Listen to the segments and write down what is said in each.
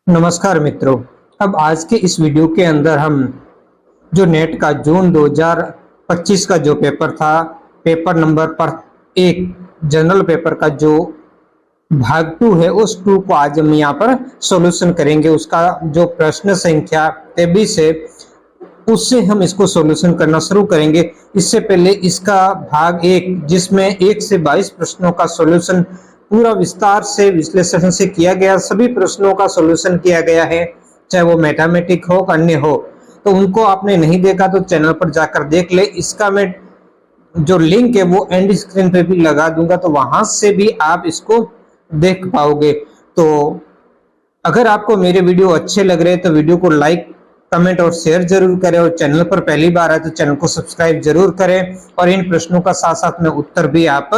नमस्कार मित्रों। अब आज के इस वीडियो के अंदर हम जो नेट का जून 2025 का जो पेपर था, पेपर नंबर पर एक जनरल पेपर का जो भाग 2 है, उस 2 को आज हम यहाँ पर सॉल्यूशन करेंगे। उसका जो प्रश्न संख्या 23 है, उससे हम इसको सॉल्यूशन करना शुरू करेंगे। इससे पहले इसका भाग 1 जिसमें 1 से 22 प्रश्नों का सॉल्यूशन पूरा विस्तार से विश्लेषण से किया गया, सभी प्रश्नों का सॉल्यूशन किया गया है, चाहे वो मैथमेटिक हो अन्य हो। तो उनको आपने नहीं देखा तो चैनल पर जाकर देख ले। इसका मैं जो लिंक है वो एंड स्क्रीन पे भी लगा दूंगा, तो वहां से भी आप इसको देख पाओगे। तो अगर आपको मेरे वीडियो अच्छे लग रहे हैं तो वीडियो को लाइक, कमेंट और शेयर जरूर करें, और चैनल पर पहली बार आए तो चैनल को सब्सक्राइब जरूर करें, और इन प्रश्नों का साथ साथ में उत्तर भी आप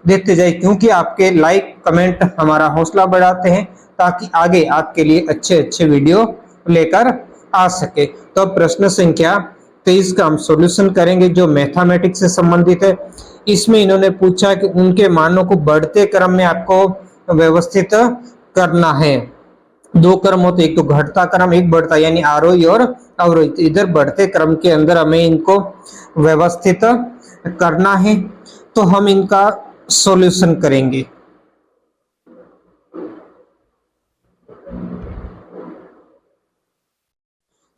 देते जाए, क्योंकि आपके लाइक कमेंट हमारा हौसला बढ़ाते हैं ताकि आगे आपके लिए अच्छे अच्छे वीडियो लेकर आ सके। तो अब प्रश्न संख्या 23 का हम सॉल्यूशन करेंगे जो मैथमेटिक्स से संबंधित है। इसमें इन्होंने पूछा कि उनके मानों को बढ़ते क्रम में आपको व्यवस्थित करना है। दो क्रम होते, एक तो घटता क्रम, एक बढ़ता, यानी आरोही और अवरोही। इधर बढ़ते क्रम के अंदर हमें इनको व्यवस्थित करना है, तो हम इनका सॉल्यूशन करेंगे।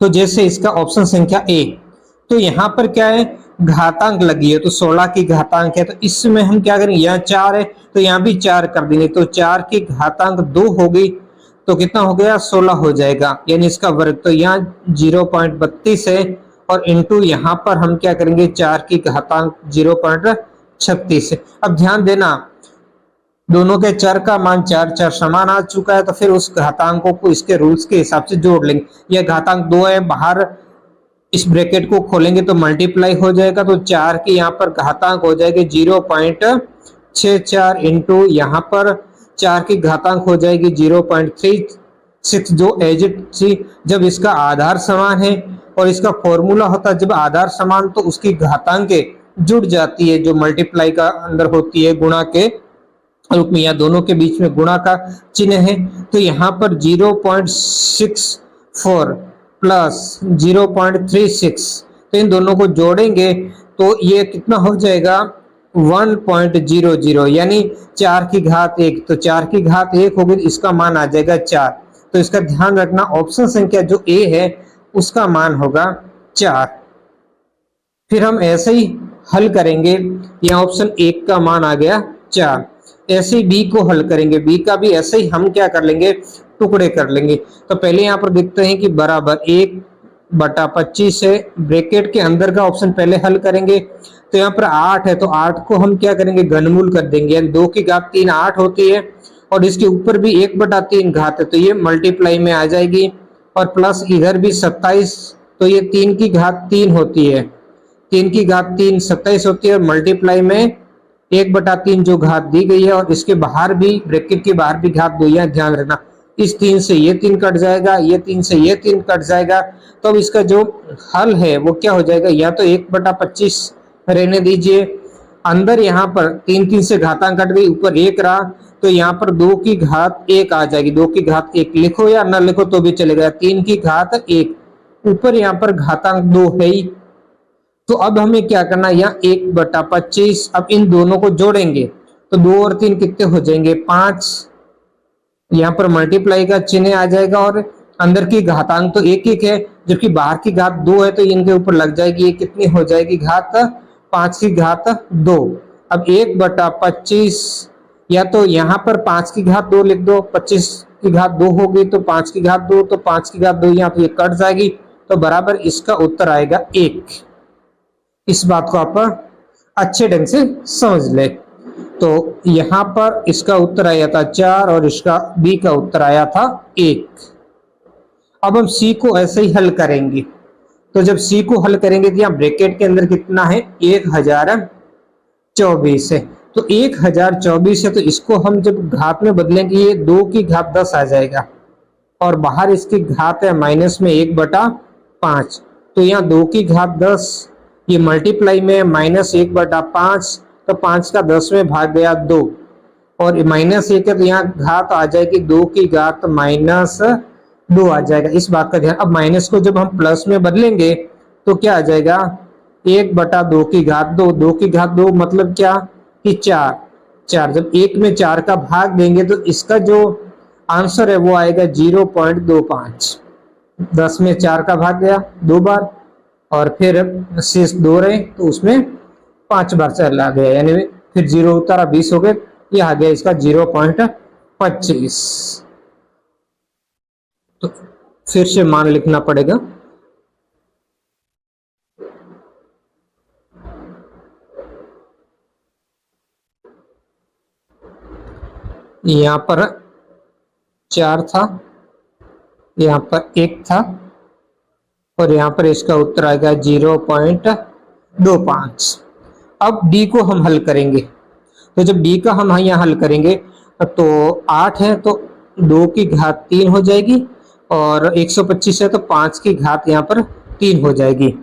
तो जैसे इसका ऑप्शन संख्या ए, तो यहां पर क्या है, घातांक लगी है, तो 16 की घातांक है, तो इसमें हम क्या करेंगे, यहाँ 4 है तो यहाँ भी 4 कर देंगे, तो 4 की घातांक 2 हो गई, तो कितना हो गया, 16 हो जाएगा, यानी इसका वर्ग। तो यहाँ 0.32 है, और इंटू यहाँ पर हम क्या करेंगे, 4 की घातांक 0.36 है। अब ध्यान देना, दोनों के चर का मान 4 समान आ चुका है, तो फिर उस घातांकों को इसके रूल्स के हिसाब से जोड़ लेंगे। यह घातांक 2 है, बाहर इस ब्रैकेट को खोलेंगे तो मल्टीप्लाई हो जाएगा, तो 4 की यहाँ पर घातांक हो जाएगी 0.64 इंटू यहाँ पर 4 की घातांक हो जाएगी 0.36, जो एज इट थी। जब इसका आधार समान है, और इसका फॉर्मूला होता है जब आधार समान तो उसकी घातांकें जुड़ जाती है, जो मल्टीप्लाई का अंदर होती है गुणा के रूप में, या दोनों के बीच में गुणा का चिन्ह है। तो यहाँ पर 0.64 प्लस 0.36, तो इन दोनों को जोड़ेंगे तो ये कितना हो जाएगा, 1.00, यानी 4 की घात 1, तो 4 की घात 1 होगी, इसका मान आ जाएगा 4। तो इसका ध्यान रखना, ऑप्शन संख्या जो ए है उसका मान होगा 4। फिर हम ऐसे ही हल करेंगे, यहाँ ऑप्शन 1 का मान आ गया 4। ऐसे ही बी को हल करेंगे, बी का भी ऐसे ही हम क्या कर लेंगे, टुकड़े कर लेंगे। तो पहले यहाँ पर देखते हैं कि बराबर 1/25 है, ब्रैकेट के अंदर का ऑप्शन पहले हल करेंगे। तो यहाँ पर 8 है, तो 8 को हम क्या करेंगे, घनमूल कर देंगे, यानी 2 की घात 3 8 होती है, और इसके ऊपर भी 1/3 घात है, तो ये मल्टीप्लाई में आ जाएगी, और प्लस इधर भी 27, तो ये 3 की घात 3 होती है, 3 की घात 3 27 होती है, और मल्टीप्लाई में 1/3 जो घात दी गई है, और इसके बाहर भी, ब्रैकेट के बाहर भी घात 2 है, ध्यान रखना। इस 3 से ये 3 कट जाएगा, ये 3 से ये 3 कट जाएगा, तो अब इसका जो हल है वो क्या हो जाएगा, या तो 1/25 रहने दीजिए, अंदर यहाँ पर 3 से घातांक कट गई, ऊपर 1 रहा, तो यहाँ पर 2 की घात 1 आ जाएगी, 2 की घात 1 लिखो या न लिखो तो भी चलेगा, 3 की घात 1, ऊपर यहाँ पर घातांक 2 है ही। तो अब हमें क्या करना है, यहाँ 1/25, अब इन दोनों को जोड़ेंगे तो 2 और 3 कितने हो जाएंगे, 5, यहाँ पर मल्टीप्लाई का चिन्ह आ जाएगा, और अंदर की घातांक तो 1 है, जबकि बाहर की घात 2 है, तो इनके ऊपर लग जाएगी, ये कितनी हो जाएगी घात, 5 की घात 2। अब 1/25, या तो यहाँ पर 5 की घात 2 लिख दो, 25 की घात 2 होगी तो 5 की घात 2, तो 5 की घात 2 यहाँ पे कट जाएगी, तो बराबर इसका उत्तर आएगा 1। इस बात को आप अच्छे ढंग से समझ ले। तो यहां पर इसका उत्तर आया था 4, और इसका बी का उत्तर आया था 1। अब हम सी को ऐसे ही हल करेंगे, तो जब सी को हल करेंगे तो यहाँ ब्रैकेट के अंदर कितना है, 1024 है, तो 1024 है, तो इसको हम जब घात में बदलेंगे, ये 2 की घात 10 आ जाएगा, और बाहर इसकी घात है माइनस में 1/5, तो यहाँ 2 की घात 10, ये मल्टीप्लाई में -1/5, तो 5 का 10 में भाग गया 2, और -1 है, तो यहाँ घात आ जाएगी 2 की घात 2 आ जाएगा, इस बात का ध्यान। अब माइनस को जब हम प्लस में बदलेंगे तो क्या आ जाएगा, 1/2 की घात 2, 2 की घात 2 मतलब क्या कि 4, 4 जब 1 में 4 का भाग देंगे तो इसका जो आंसर है वो आएगा 0.25। 10 में 4 का भाग गया 2 बार और फिर शेष 2 रहे तो उसमें 5 बार चला गया, यानी फिर 0 उतारा 20 हो गए, ये आ गया इसका 0.25। तो फिर से मान लिखना पड़ेगा, यहां पर 4 था, यहां पर 1 था और यहां पर इसका उत्तर आएगा 0.25। अब डी को हम हल करेंगे, तो जब डी का हम यहाँ हल करेंगे तो 8 है तो 2 की घात 3 हो जाएगी और 125 है तो 5 की घात यहाँ पर 3 हो जाएगी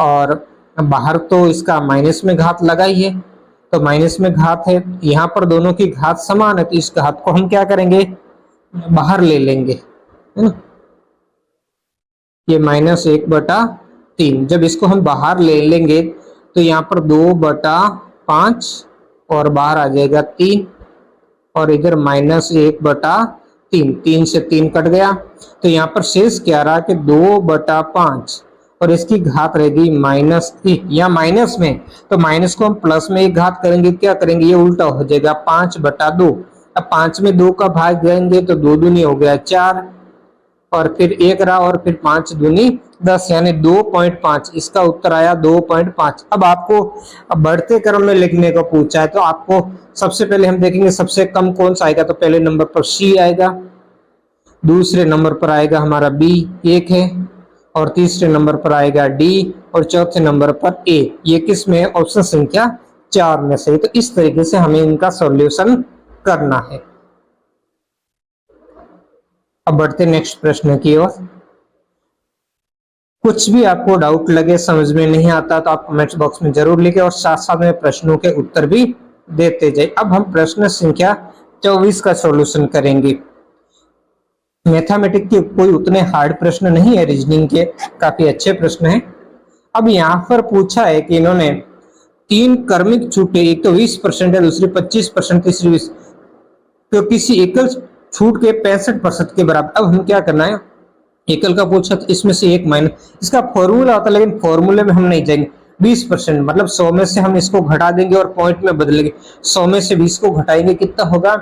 और बाहर तो इसका माइनस में घात लगा ही है तो माइनस में घात है, यहाँ पर दोनों की घात समान है तो इस घात को हम क्या करेंगे, बाहर ले लेंगे, है ना। ये -1/3, जब इसको हम बाहर ले लेंगे तो यहाँ पर 2/5 और बाहर आ जाएगा 3 और इधर -1/3, 3 से 3 कट गया तो यहाँ पर शेष क्या रहा कि 2/5 और इसकी घात रहेगी -3 या माइनस में, तो माइनस को हम प्लस में एक घात करेंगे, क्या करेंगे ये उल्टा हो जाएगा 5/2। अब 5 में 2 का भाग देंगे तो 2 दूनी हो गया 4 और फिर 1 रहा और फिर 5 दूनी 10 यानी 2.5, इसका उत्तर आया 2.5। अब आपको बढ़ते क्रम में लिखने को पूछा है तो आपको सबसे पहले हम देखेंगे सबसे कम कौन सा आएगा, तो पहले नंबर पर सी आएगा, दूसरे नंबर पर आएगा हमारा बी 1 है और तीसरे नंबर पर आएगा डी और चौथे नंबर पर ए। ये किस में है, ऑप्शन संख्या 4 में से। तो इस तरीके से हमें इनका सॉल्यूशन करना है। अब बढ़ते नेक्स्ट प्रश्न की ओर। कुछ भी आपको डाउट लगे, समझ में नहीं आता तो आप कमेंट बॉक्स में जरूर लिखें और साथ साथ में प्रश्नों के उत्तर भी देते जाए। अब हम प्रश्न संख्या 24 का सॉल्यूशन करेंगे। मैथमेटिक्स के कोई उतने हार्ड प्रश्न नहीं है, रीजनिंग के काफी अच्छे प्रश्न हैं। अब यहाँ पर पूछा है कि इन्होंने 3 क्रमिक छूटें, एक तो 20% है, दूसरी 25%, तीसरी 20, तो किसी एकल छूट के 65% के बराबर। अब हम क्या करना है, एकल का पूछा तो इसमें से एक माइनस, इसका फॉर्मूला होता है लेकिन फॉर्मूले में हम नहीं जाएंगे। 20% मतलब 100 में से हम इसको घटा देंगे और पॉइंट में बदलेंगे। 100 में से 20 को घटाएंगे कितना होगा,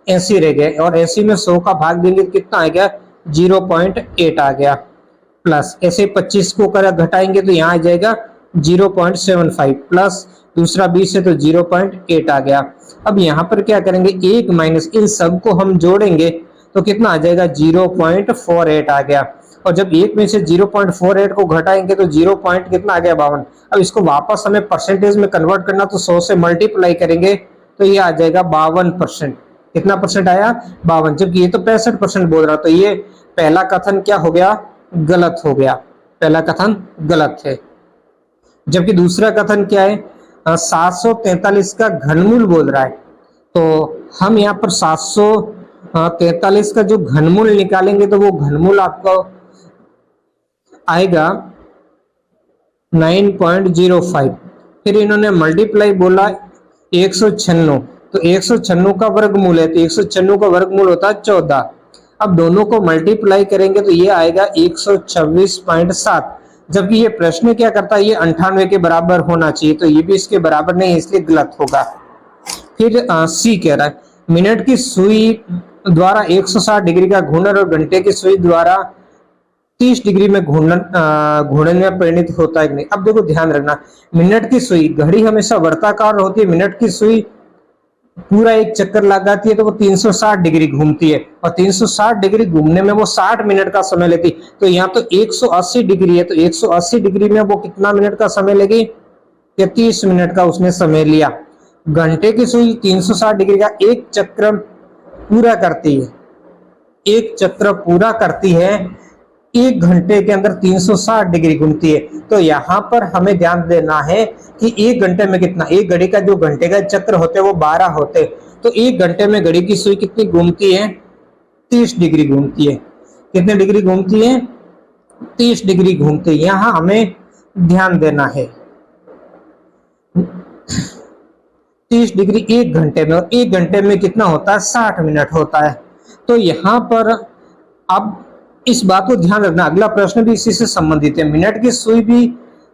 80 रह गया और 80 में 100 का भाग देंगे कितना आ गया, 0.8 आ गया। प्लस ऐसे 25 को कर घटाएंगे तो यहाँ आ जाएगा 0.75 प्लस दूसरा 20 है तो 0.8 आ गया। अब यहाँ पर क्या करेंगे, एक माइनस, इन सब को हम जोड़ेंगे तो कितना आ जाएगा, 0.48 आ गया। और जब एक में से 0.48 को घटाएंगे तो 0 पॉइंट कितना आ गया, 52। अब इसको वापस हमें परसेंटेज में कन्वर्ट करना तो 100 से मल्टीप्लाई करेंगे तो ये आ जाएगा 52%। कितना परसेंट आया, 52, जबकि ये तो 65% बोल रहा। तो ये पहला कथन क्या हो गया, गलत हो गया, पहला कथन गलत है। जबकि दूसरा कथन क्या है, 743 का घनमूल बोल रहा है। तो हम यहाँ पर 743 का जो घनमूल निकालेंगे तो वो घनमूल आपको आएगा 9.05। फिर इन्होंने मल्टीप्लाई बोला 196, तो 196 का वर्गमूल है तो 196 का वर्गमूल होता है 14। अब दोनों को मल्टीप्लाई करेंगे तो ये आएगा 126.7, जबकि ये प्रश्न क्या करता है, ये 98 के बराबर होना चाहिए, तो ये भी इसके बराबर नहीं, इसलिए गलत होगा। फिर सी कह रहा है मिनट की सुई द्वारा 160 डिग्री का घूर्णन और घंटे की सुई द्वारा 30 डिग्री में घूर्णन में परिणत होता है कि नहीं। अब देखो ध्यान रखना, मिनट की सुई, घड़ी हमेशा वर्ताकार होती है, मिनट की सुई पूरा एक चक्कर लगाती है तो वो 360 डिग्री घूमती है और 360 डिग्री घूमने में वो 60 मिनट का समय लेती। तो यहाँ तो 180 डिग्री है तो 180 डिग्री में वो कितना मिनट का समय लेगी, 30 मिनट का उसने समय लिया। घंटे की सुई 360 डिग्री का एक चक्र पूरा करती है, एक चक्र पूरा करती है, 1 घंटे के अंदर 360 डिग्री घूमती है। तो यहाँ पर हमें ध्यान देना है कि 1 घंटे में कितना, एक घड़ी का जो घंटे का चक्र होते हैं वो 12 होते, तो 1 घंटे में घड़ी की सुई कितनी घूमती है, 30 डिग्री घूमती है। कितने डिग्री घूमती है? 30 डिग्री घूमती है। यहां हमें ध्यान देना है 30 डिग्री 1 घंटे में, और 1 घंटे में कितना होता है? 60 मिनट होता है। तो यहाँ पर अब इस बात को ध्यान रखना, अगला प्रश्न भी इसी से संबंधित है। मिनट की सुई भी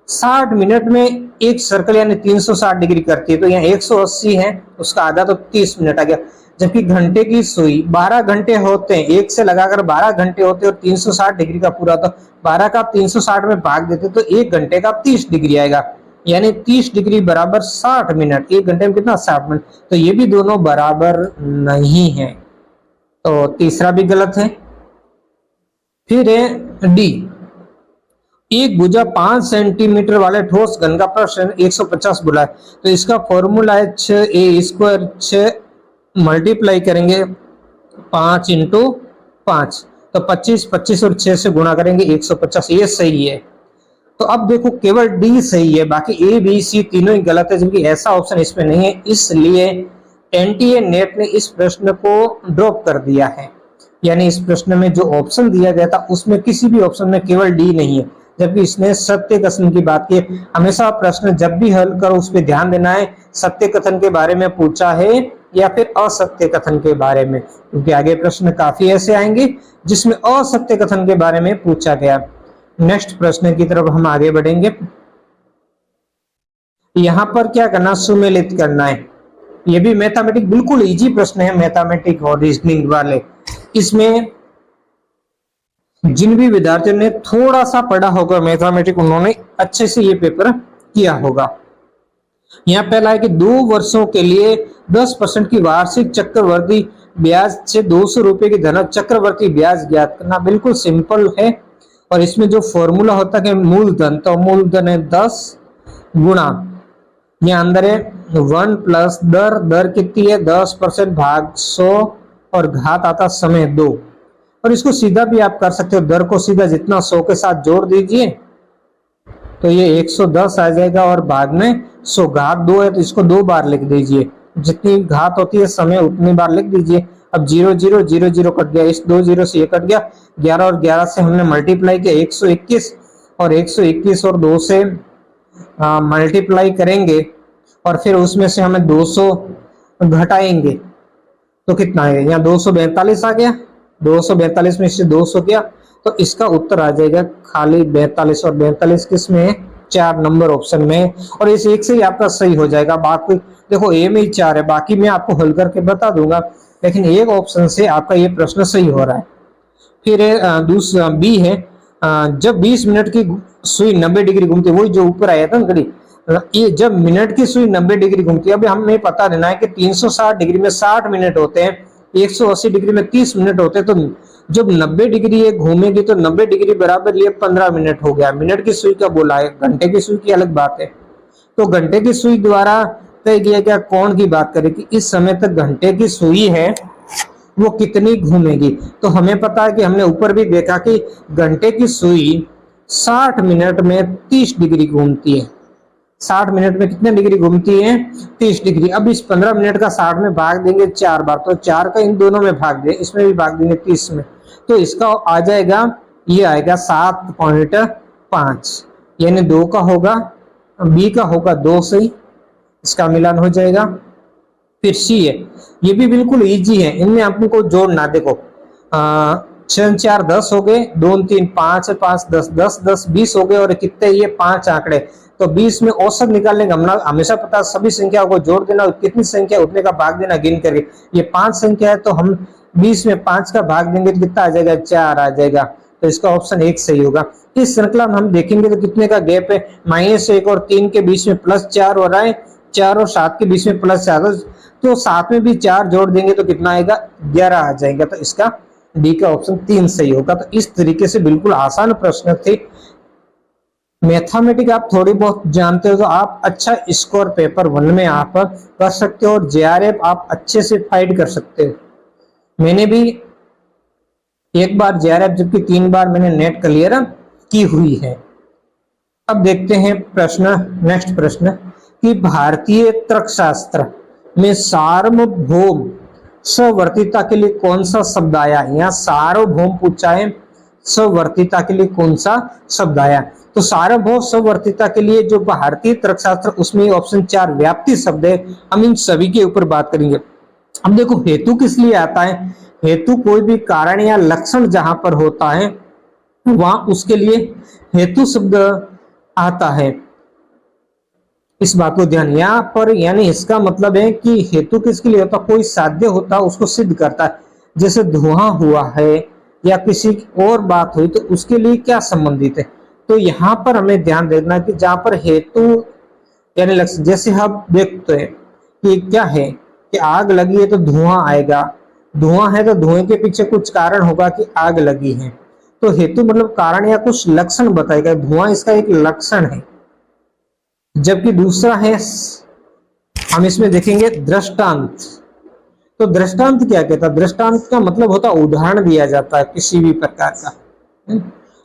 60 मिनट में एक सर्कल यानी 360 डिग्री करती है, तो यहाँ 180 है, उसका आधा तो 30 मिनट आ गया। जबकि घंटे की सुई 12 घंटे होते हैं, एक से लगाकर 12 घंटे होते हैं, और 360 डिग्री का पूरा, तो 12 का 360 में भाग देते तो 1 घंटे का 30 डिग्री आएगा, यानी 30 डिग्री बराबर 60 मिनट। 1 घंटे में कितना? 60 मिनट। तो ये भी दोनों बराबर नहीं है, तो तीसरा भी गलत है। फिर है डी, एक भुजा 5 सेंटीमीटर वाले ठोस घन का प्रश्न 150 बुला है, तो इसका फॉर्मूला है 6a², 6 मल्टीप्लाई करेंगे 5 × 5, तो 25, 25 और 6 से गुणा करेंगे 150, ये सही है। तो अब देखो केवल डी सही है, बाकी ए बी सी तीनों ही गलत है, जबकि ऐसा ऑप्शन इसमें नहीं है, इसलिए एनटीए नेट ने इस प्रश्न को ड्रॉप कर दिया है। यानी इस प्रश्न में जो ऑप्शन दिया गया था उसमें किसी भी ऑप्शन में केवल डी नहीं है, जबकि इसने सत्य कथन की बात की। हमेशा प्रश्न जब भी हल करो उस पर ध्यान देना है सत्य कथन के बारे में पूछा है या फिर असत्य कथन के बारे में, क्योंकि आगे प्रश्न काफी ऐसे आएंगे जिसमें असत्य कथन के बारे में पूछा गया। नेक्स्ट प्रश्न की तरफ हम आगे बढ़ेंगे। यहां पर क्या करना? सुमेलित करना है। ये भी मैथमेटिक बिल्कुल इजी प्रश्न है, मैथमेटिक और रीजनिंग वाले। इसमें जिन भी विद्यार्थियों ने थोड़ा सा पढ़ा होगा मैथमेटिक, उन्होंने अच्छे से ये पेपर किया होगा। यहाँ पहला है कि 2 वर्षों के लिए 10% की वार्षिक चक्रवर्ती ब्याज से 200 रुपए की धन चक्रवर्ती ब्याज ज्ञात करना। बिल्कुल सिंपल है, और इसमें जो फॉर्मूला होता है मूलधन, तो मूलधन है 10 गुणा, यहाँ अंदर है 1 प्लस दर, दर कितनी है? 10% भाग 100, और घात आता समय 2। और इसको सीधा भी आप कर सकते हो, दर को सीधा जितना 100 के साथ जोड़ दीजिए तो ये 110 आ जाएगा, और भाग में 100, घात 2 है तो इसको 2 बार लिख दीजिए, जितनी घात होती है समय उतनी बार लिख दीजिए। अब 0 0 0 0 कट गया, इस 2 0 से ये कट गया, 11 और 11 से हमने मल्टीप्लाई किया 121, और 121 और 2 से मल्टीप्लाई करेंगे, और फिर उसमें से हमें 200 घटाएंगे तो कितना है? यहाँ 242 आ गया, 242 में से 200 गया, तो इसका उत्तर आ जाएगा खाली 42, और 42 किस में है? 4 नंबर ऑप्शन में। और इस एक से ही आपका सही हो जाएगा। बाकी देखो ए में ही 4 है, बाकी मैं आपको हल करके बता दूंगा, लेकिन एक ऑप्शन से आपका ये प्रश्न सही हो रहा है। फिर दूसरा बी है, जब 20 मिनट की सुई 90 डिग्री घूमती है, वही जो ऊपर आया था घड़ी, ये जब मिनट की सुई 90 डिग्री घूमती है, अभी हमें पता देना है कि 360 डिग्री में 60 मिनट होते हैं, 180 डिग्री में 30 मिनट होते हैं, तो जब 90 डिग्री ये घूमेगी तो 90 डिग्री बराबर ये 15 मिनट हो गया। मिनट की सुई का बोला है, घंटे की सुई की अलग बात है। तो घंटे की सुई द्वारा तय किया गया कोण की बात करें कि इस समय तक घंटे की सुई है वो कितनी घूमेगी, तो हमें पता है कि हमने ऊपर भी देखा कि घंटे की सुई 60 मिनट में 30 डिग्री घूमती है। 60 मिनट में कितने डिग्री घूमती है? 30 डिग्री। अब इस 15 मिनट का 60 में भाग देंगे 4 बार, तो 4 का इन दोनों में भाग दें, इसमें भी भाग देंगे 30 में, तो इसका आ जाएगा, ये आएगा 7.5, यानी 2 का होगा, बी का होगा 2 सही, इसका मिलान हो जाएगा। फिर सी है, ये भी बिल्कुल इजी है, इनमें आपको जोड़ना, देखो 6 4 10 हो गए, 2 3 5 5 10 10 10 20 हो गए, और कितने? ये 5 आंकड़े, तो 20 में औसत निकालने का हमेशा पता, सभी संख्याओं को जोड़ देना, कितनी संख्या उतने का भाग देना गिन करके। ये 5 संख्या है तो हम 20 में 5 का भाग देंगे तो कितना आ जाएगा? 4 आ जाएगा, तो इसका ऑप्शन 1 सही होगा। इस श्रृंखला में हम देखेंगे तो कितने का गैप है? -1 और 3 के बीच में +4 हो रहा है, 4 और 7 के बीच में +4, तो 7 में भी 4 जोड़ देंगे तो कितना आएगा? 11 आ जाएगा, तो इसका डी का ऑप्शन 3 सही होगा। तो इस तरीके से बिल्कुल आसान प्रश्न थे। मैथमेटिक्स आप थोड़ी बहुत जानते हो तो आप अच्छा स्कोर पेपर 1 में आप कर सकते हो, और जेआरएफ आप अच्छे से फाइट कर सकते हो। मैंने भी एक बार जेआरएफ, जबकि 3 बार मैंने नेट क्लियर की हुई है। अब देखते हैं प्रश्न, नेक्स्ट प्रश्न कि भारतीय तर्कशास्त्र में सार्वभौम सवर्तीता के लिए कौन सा शब्द आया है? यहाँ सार्वभौम पूछा है, सवर्तिता के लिए कौन सा शब्द आया? तो सार्वभौम सवर्तिता के लिए जो भारतीय तर्कशास्त्र, उसमें ऑप्शन 4 व्याप्ति शब्द है। हम इन सभी के ऊपर बात करेंगे। अब देखो हेतु किस लिए आता है? हेतु कोई भी कारण या लक्षण जहां पर होता है वहां उसके लिए हेतु शब्द आता है। इस बात को ध्यान यहाँ पर, यानी इसका मतलब है कि हेतु किसके लिए होता? कोई साध्य होता है उसको सिद्ध करता है। जैसे धुआं हुआ है या किसी और बात हुई तो उसके लिए क्या संबंधित है? तो यहाँ पर हमें ध्यान देना कि जहां पर हेतु यानी लक्षण, जैसे हम देखते हैं कि क्या है कि आग लगी है तो धुआं आएगा, धुआं है तो धुएं के पीछे कुछ कारण होगा कि आग लगी है। तो हेतु मतलब कारण या कुछ लक्षण बताएगा, धुआं इसका एक लक्षण है। जबकि दूसरा है, हम इसमें देखेंगे दृष्टांत। तो दृष्टांत क्या कहता है? दृष्टांत का मतलब होता है उदाहरण दिया जाता है किसी भी प्रकार का।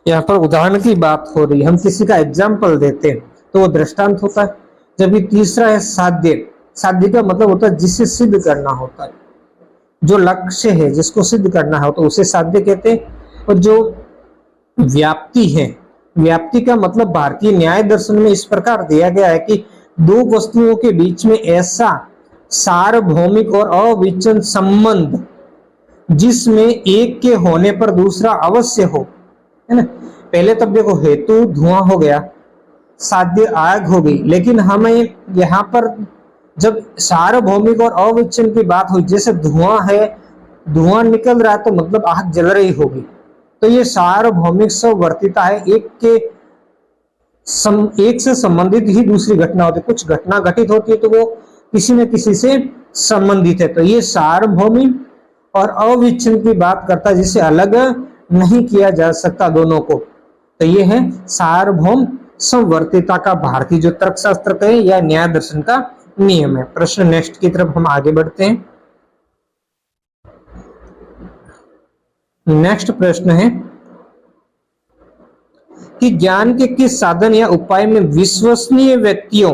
यहाँ पर उदाहरण की बात हो रही है, हम किसी का एग्जाम्पल देते हैं तो वो दृष्टांत होता है। जबकि तीसरा है साध्य। साध्य का मतलब होता है जिसे सिद्ध करना होता है, जो लक्ष्य है जिसको सिद्ध करना हो तो उसे साध्य कहते हैं। और जो व्याप्ति है, व्याप्ति का मतलब भारतीय न्याय दर्शन में इस प्रकार दिया गया है कि दो वस्तुओं के बीच में ऐसा सार्वभौमिक और अविच्छिन्न संबंध जिसमें एक के होने पर दूसरा अवश्य हो, है ना। पहले तब देखो हेतु धुआं हो गया, साध्य आग हो गई, लेकिन हमें यहाँ पर जब सार्वभौमिक और अविच्छिन्न की बात हुई, जैसे धुआं है, धुआं निकल रहा है तो मतलब आग जल रही होगी, तो ये सार्वभौमिक सवर्तिता है। एक से संबंधित ही दूसरी घटना होती है, कुछ घटना घटित होती है तो वो किसी न किसी से संबंधित है। तो ये सार्वभौमिक और अविच्छिन्न की बात करता है जिसे अलग नहीं किया जा सकता दोनों को। तो ये है सार्वभौम संवर्तिता का भारतीय जो तर्कशास्त्र का है या न्याय दर्शन का नियम है। प्रश्न नेक्स्ट की तरफ हम आगे बढ़ते हैं। नेक्स्ट प्रश्न है कि ज्ञान के किस साधन या उपाय में विश्वसनीय व्यक्तियों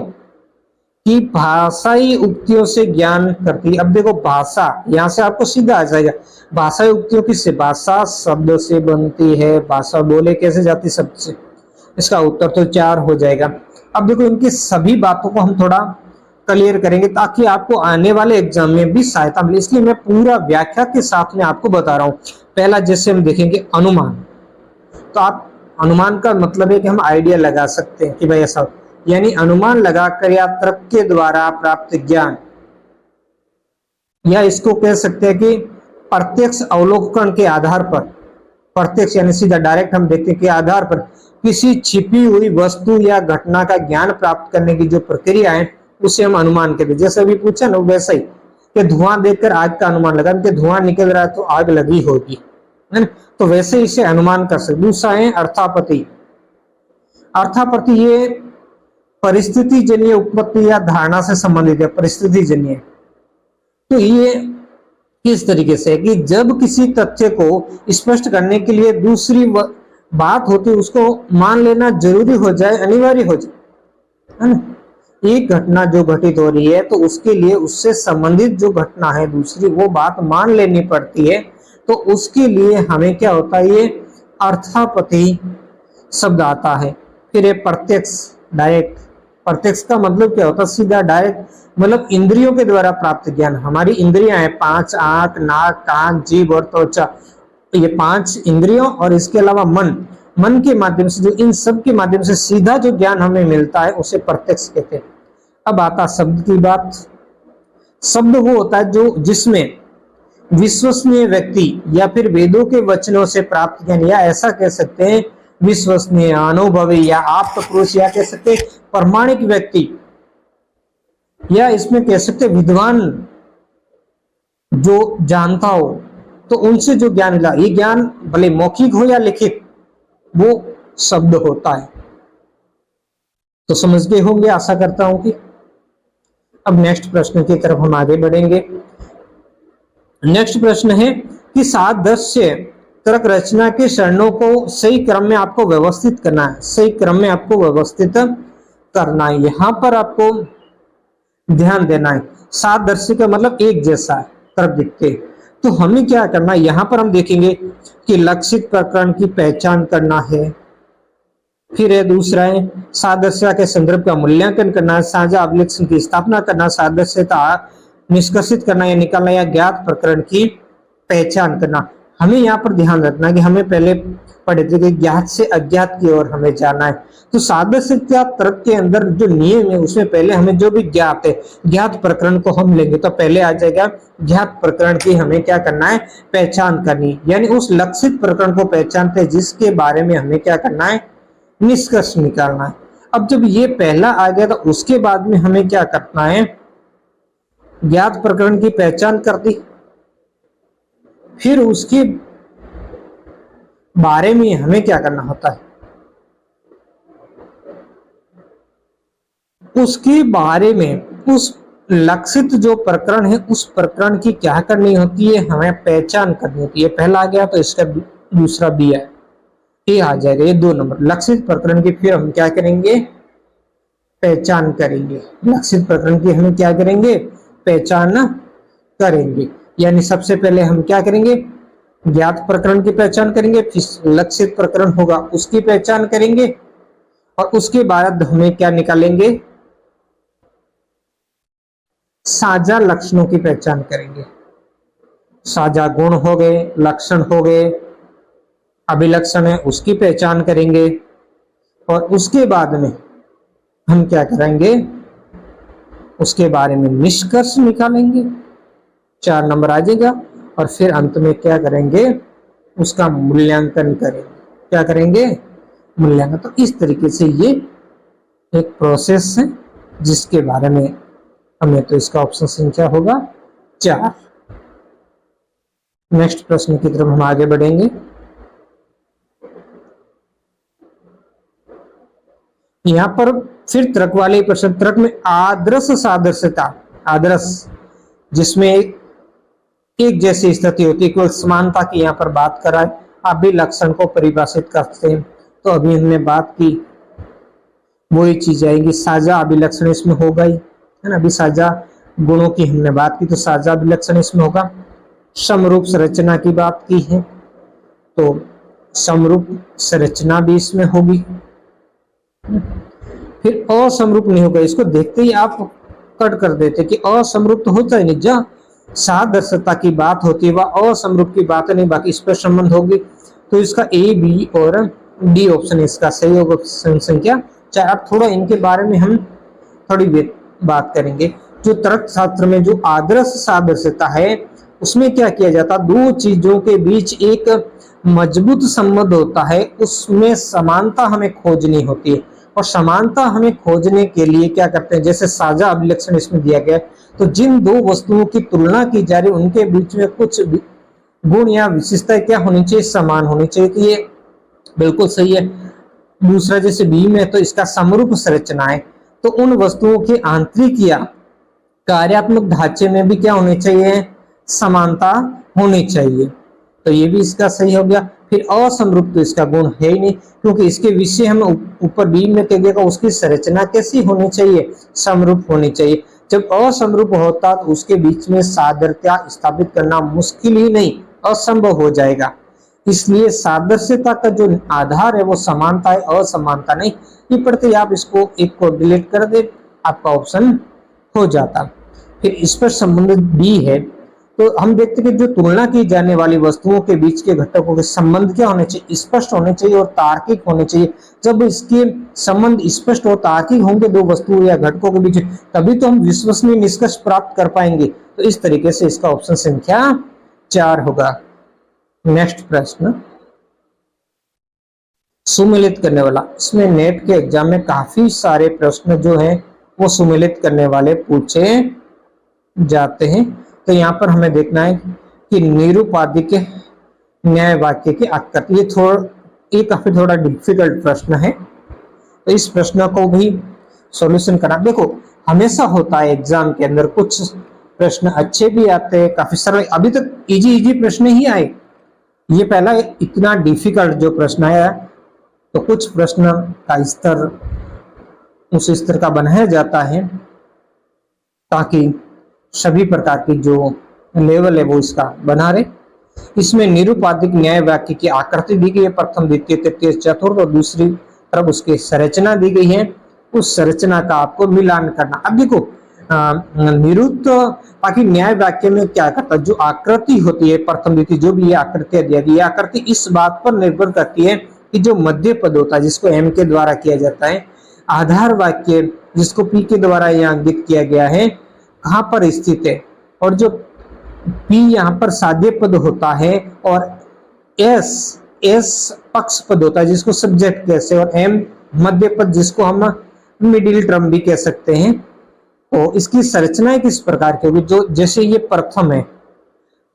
की भाषाई उक्तियों से ज्ञान करती है? अब देखो भाषा, यहां से आपको सीधा आ जाएगा भाषाई उक्तियों किससे? भाषा शब्द से बनती है, भाषा बोले कैसे जाती? शब्द से। इसका उत्तर तो 4 हो जाएगा। अब देखो इनकी सभी बातों को हम थोड़ा क्लियर करेंगे ताकि आपको आने वाले एग्जाम में भी सहायता मिले, इसलिए मैं पूरा व्याख्या के साथ में आपको बता रहा हूं। पहला जैसे हम देखेंगे अनुमान, तो आप अनुमान का मतलब है कि हम आइडिया लगा सकते हैं कि भाई ऐसा, यानी अनुमान लगाकर या तर्क के द्वारा प्राप्त ज्ञान, या इसको कह सकते हैं कि प्रत्यक्ष अवलोकन के आधार पर, प्रत्यक्ष यानी सीधा डायरेक्ट हम देखते के आधार पर किसी छिपी हुई वस्तु या घटना का ज्ञान प्राप्त करने की जो प्रक्रिया है उसे हम अनुमान कहते हैं। जैसे अभी पूछा ना वैसा ही कि धुआं देखकर आग का अनुमान लगा, कि धुआं निकल रहा है तो आग लगी होगी, है ना। तो वैसे इसे अनुमान कर सकते। दूसरा है अर्थापत्ति। अर्थापत्ति ये परिस्थिति जन्य उत्पत्ति या धारणा से संबंधित है। परिस्थिति जन्य, तो ये किस तरीके से है कि जब किसी तथ्य को स्पष्ट करने के लिए दूसरी बात होती है उसको मान लेना जरूरी हो जाए, अनिवार्य हो जाए, है ना। एक घटना जो घटित हो रही है तो उसके लिए उससे संबंधित जो घटना है दूसरी, वो बात मान लेनी पड़ती है। तो उसके लिए हमें क्या होता है, ये अर्थापत्ति शब्द आता है। फिर ये प्रत्यक्ष, डायरेक्ट। प्रत्यक्ष का मतलब क्या होता है? सीधा डायरेक्ट, मतलब इंद्रियों के द्वारा प्राप्त ज्ञान। हमारी इंद्रियां हैं 5, आंख, नाक, कान, जीभ और त्वचा, ये 5 इंद्रियों और इसके अलावा मन के माध्यम से, जो इन सब के माध्यम से सीधा जो ज्ञान हमें मिलता है उसे प्रत्यक्ष कहते हैं। अब आता शब्द की बात। शब्द वो होता है जो जिसमें विश्वसनीय व्यक्ति या फिर वेदों के वचनों से प्राप्त ज्ञान, या ऐसा कह सकते हैं विश्वसनीय, अनुभवी या आप्त पुरुष, या कह सकते हैं प्रमाणिक व्यक्ति, या इसमें कह सकते विद्वान जो जानता हो, तो उनसे जो ज्ञान मिला, ये ज्ञान भले मौखिक हो या लिखित, वो शब्द होता है। तो समझ गए होंगे आशा करता हूं कि। अब नेक्स्ट प्रश्न की तरफ हम आगे बढ़ेंगे। नेक्स्ट प्रश्न है कि सादृश्य तर्क रचना के चरणों को सही क्रम में आपको व्यवस्थित करना है। सही क्रम में आपको व्यवस्थित करना है, यहां पर आपको ध्यान देना है। सादृश्य का मतलब एक जैसा है, तर्क दिखते, तो हमें क्या करना है, यहां पर हम देखेंगे कि लक्षित प्रकरण की पहचान करना है, फिर है दूसरा है सादृश्यता के संदर्भ का मूल्यांकन करना, साझा अभिलक्षण की स्थापना करना, सादृश्यता निष्कर्षित करना या निकालना, या ज्ञात प्रकरण की पहचान करना। हमें यहाँ पर ध्यान रखना कि हमें पहले पढ़े थे कि ज्ञात से अज्ञात की ओर हमें जाना है। तो सादृश्यता तर्क के अंदर जो नियम है उसमें पहले हमें जो भी ज्ञात है, ज्ञात प्रकरण को हम लेंगे तो पहले आ जाएगा ज्ञात प्रकरण की हमें क्या करना है, पहचान करनी, यानी उस लक्षित प्रकरण को पहचानते जिसके बारे में हमें क्या करना है, निष्कर्ष निकालना है। अब जब ये पहला आ गया तो उसके बाद में हमें क्या करना है, ज्ञात प्रकरण की पहचान कर दी, फिर उसके बारे में हमें क्या करना होता है, उसके बारे में उस लक्षित जो प्रकरण है उस प्रकरण की क्या करनी होती है, हमें पहचान करनी होती है। पहला आ गया तो इसका दूसरा बी है, ये आ जाएगा, ये 2 नंबर लक्षित प्रकरण की फिर हम क्या करेंगे, पहचान करेंगे। लक्षित प्रकरण की हम क्या करेंगे, पहचान करेंगे। यानी सबसे पहले हम क्या करेंगे, ज्ञात प्रकरण की पहचान करेंगे, फिर लक्षित प्रकरण होगा उसकी पहचान करेंगे, और उसके बाद हमें क्या निकालेंगे, साझा लक्षणों की पहचान करेंगे। साझा गुण हो गए, लक्षण हो गए, अभिलक्षण है उसकी पहचान करेंगे, और उसके बाद में हम क्या करेंगे, उसके बारे में निष्कर्ष निकालेंगे, 4 नंबर आ जाएगा, और फिर अंत में क्या करेंगे, उसका मूल्यांकन करेंगे। क्या करेंगे, मूल्यांकन। तो इस तरीके से ये एक प्रोसेस है जिसके बारे में हमें, तो इसका ऑप्शन संख्या होगा 4। नेक्स्ट प्रश्न की तरफ हम आगे बढ़ेंगे। यहां पर फिर तर्क वाले प्रश्न, तर्क में आदर्श सादृश्यता, आदर्श जिसमें एक जैसी स्थिति होती है, केवल समानता की यहाँ पर बात करा है। अभिलक्षण को परिभाषित करते हैं तो अभी हमने बात की, वही चीज आएगी, साझा अभिलक्षण इसमें होगा ही, है ना। अभी साझा गुणों की हमने बात की तो साझा अभिलक्षण इसमें होगा। समरूप संरचना की बात की है तो समरूप संरचना भी इसमें होगी। फिर असमरूप नहीं होगा, इसको देखते ही आप कट कर देते कि असमरूप तो होता ही नहीं, जहां सादृश्यता की बात होती है वह असमरूप की बात नहीं, बाकी इस पर संबंध होगी। तो इसका ए, बी और डी ऑप्शन इसका सही होगा, ऑप्शन संख्या 4। अब थोड़ा इनके बारे में हम थोड़ी बात करेंगे। जो तर्क शास्त्र में जो आदर्श सादृश्यता है उसमें क्या किया जाता, दो चीजों के बीच एक मजबूत संबंध होता है, उसमें समानता हमें खोजनी होती है, और समानता हमें खोजने के लिए क्या करते हैं, जैसे साझा अभिलक्षण इसमें दिया गया, तो जिन दो वस्तुओं की तुलना की जा रही उनके बीच में कुछ गुण या विशेषता क्या होनी चाहिए, समान होनी चाहिए। तो ये बिल्कुल सही है। दूसरा जैसे बी में तो इसका समरूप संरचना है, तो उन वस्तुओं की आंतरिक या कार्यात्मक ढांचे में भी क्या होनी चाहिए, समानता होनी चाहिए। तो ये भी इसका सही हो गया। फिर असमरूप तो इसका गुण है ही नहीं, क्योंकि इसके विषय हम ऊपर बी में कह दिया, उसकी संरचना कैसी होनी चाहिए, समरूप होनी चाहिए। जब असमरूप होता तो उसके बीच में सादृश्यता स्थापित करना मुश्किल ही नहीं, असंभव हो जाएगा। इसलिए सादृश्यता का जो आधार है वो समानता है, असमानता नहीं। ये पढ़ते आप इसको एक को डिलीट कर दे, आपका ऑप्शन हो जाता। फिर इस पर संबंधित बी है, तो हम देखते हैं कि जो तुलना की जाने वाली वस्तुओं के बीच के घटकों के संबंध क्या होने चाहिए, स्पष्ट होने चाहिए और तार्किक होने चाहिए। जब इसके संबंध स्पष्ट और तार्किक होंगे दो वस्तुओं या घटकों के बीच, तभी तो हम विश्वसनीय निष्कर्ष प्राप्त कर पाएंगे। तो इस तरीके से इसका ऑप्शन संख्या 4 होगा। नेक्स्ट प्रश्न, सुमेलित करने वाला। इसमें नेट के एग्जाम में काफी सारे प्रश्न जो हैं वो सुमेलित करने वाले पूछे जाते हैं। तो यहाँ पर हमें देखना है कि निरुपाधिक न्याय वाक्य की आकृति, ये काफी थोड़ा डिफिकल्ट प्रश्न है, तो इस प्रश्न को भी सॉल्यूशन करना। देखो हमेशा होता है एग्जाम के अंदर, कुछ प्रश्न अच्छे भी आते हैं, काफी सारे अभी तक इजी प्रश्न ही आए, ये पहला इतना डिफिकल्ट जो प्रश्न आया, तो कुछ प्रश्न का स्तर उस स्तर का बनाया जाता है ताकि सभी प्रकार की जो लेवल है वो इसका बना रहे। इसमें निरुपाधिक न्याय वाक्य की आकृति दी गई है, प्रथम द्वितीय तृतीय चतुर्थ, और दूसरी तरफ उसकी संरचना दी गई है, उस संरचना का आपको मिलान करना। अब देखो निरुक्त बाकी न्याय वाक्य में क्या करता है, जो आकृति होती है प्रथम द्वितीय जो भी ये आकृतियां दिया गई, आकृति इस बात पर निर्भर करती है कि जो मध्य पद होता है जिसको एम के द्वारा किया जाता है, आधार वाक्य जिसको पी के द्वारा यहाँ अंकित किया गया है कहाँ पर स्थित है, और जो पी यहाँ पर साध्य पद होता है, और एस पक्ष पद होता है जिसको सब्जेक्ट कहते हैं, और एम मध्य पद जिसको हम मिडिल टर्म भी कह सकते हैं। तो इसकी संरचना किस प्रकार की होगी, जो जैसे ये प्रथम है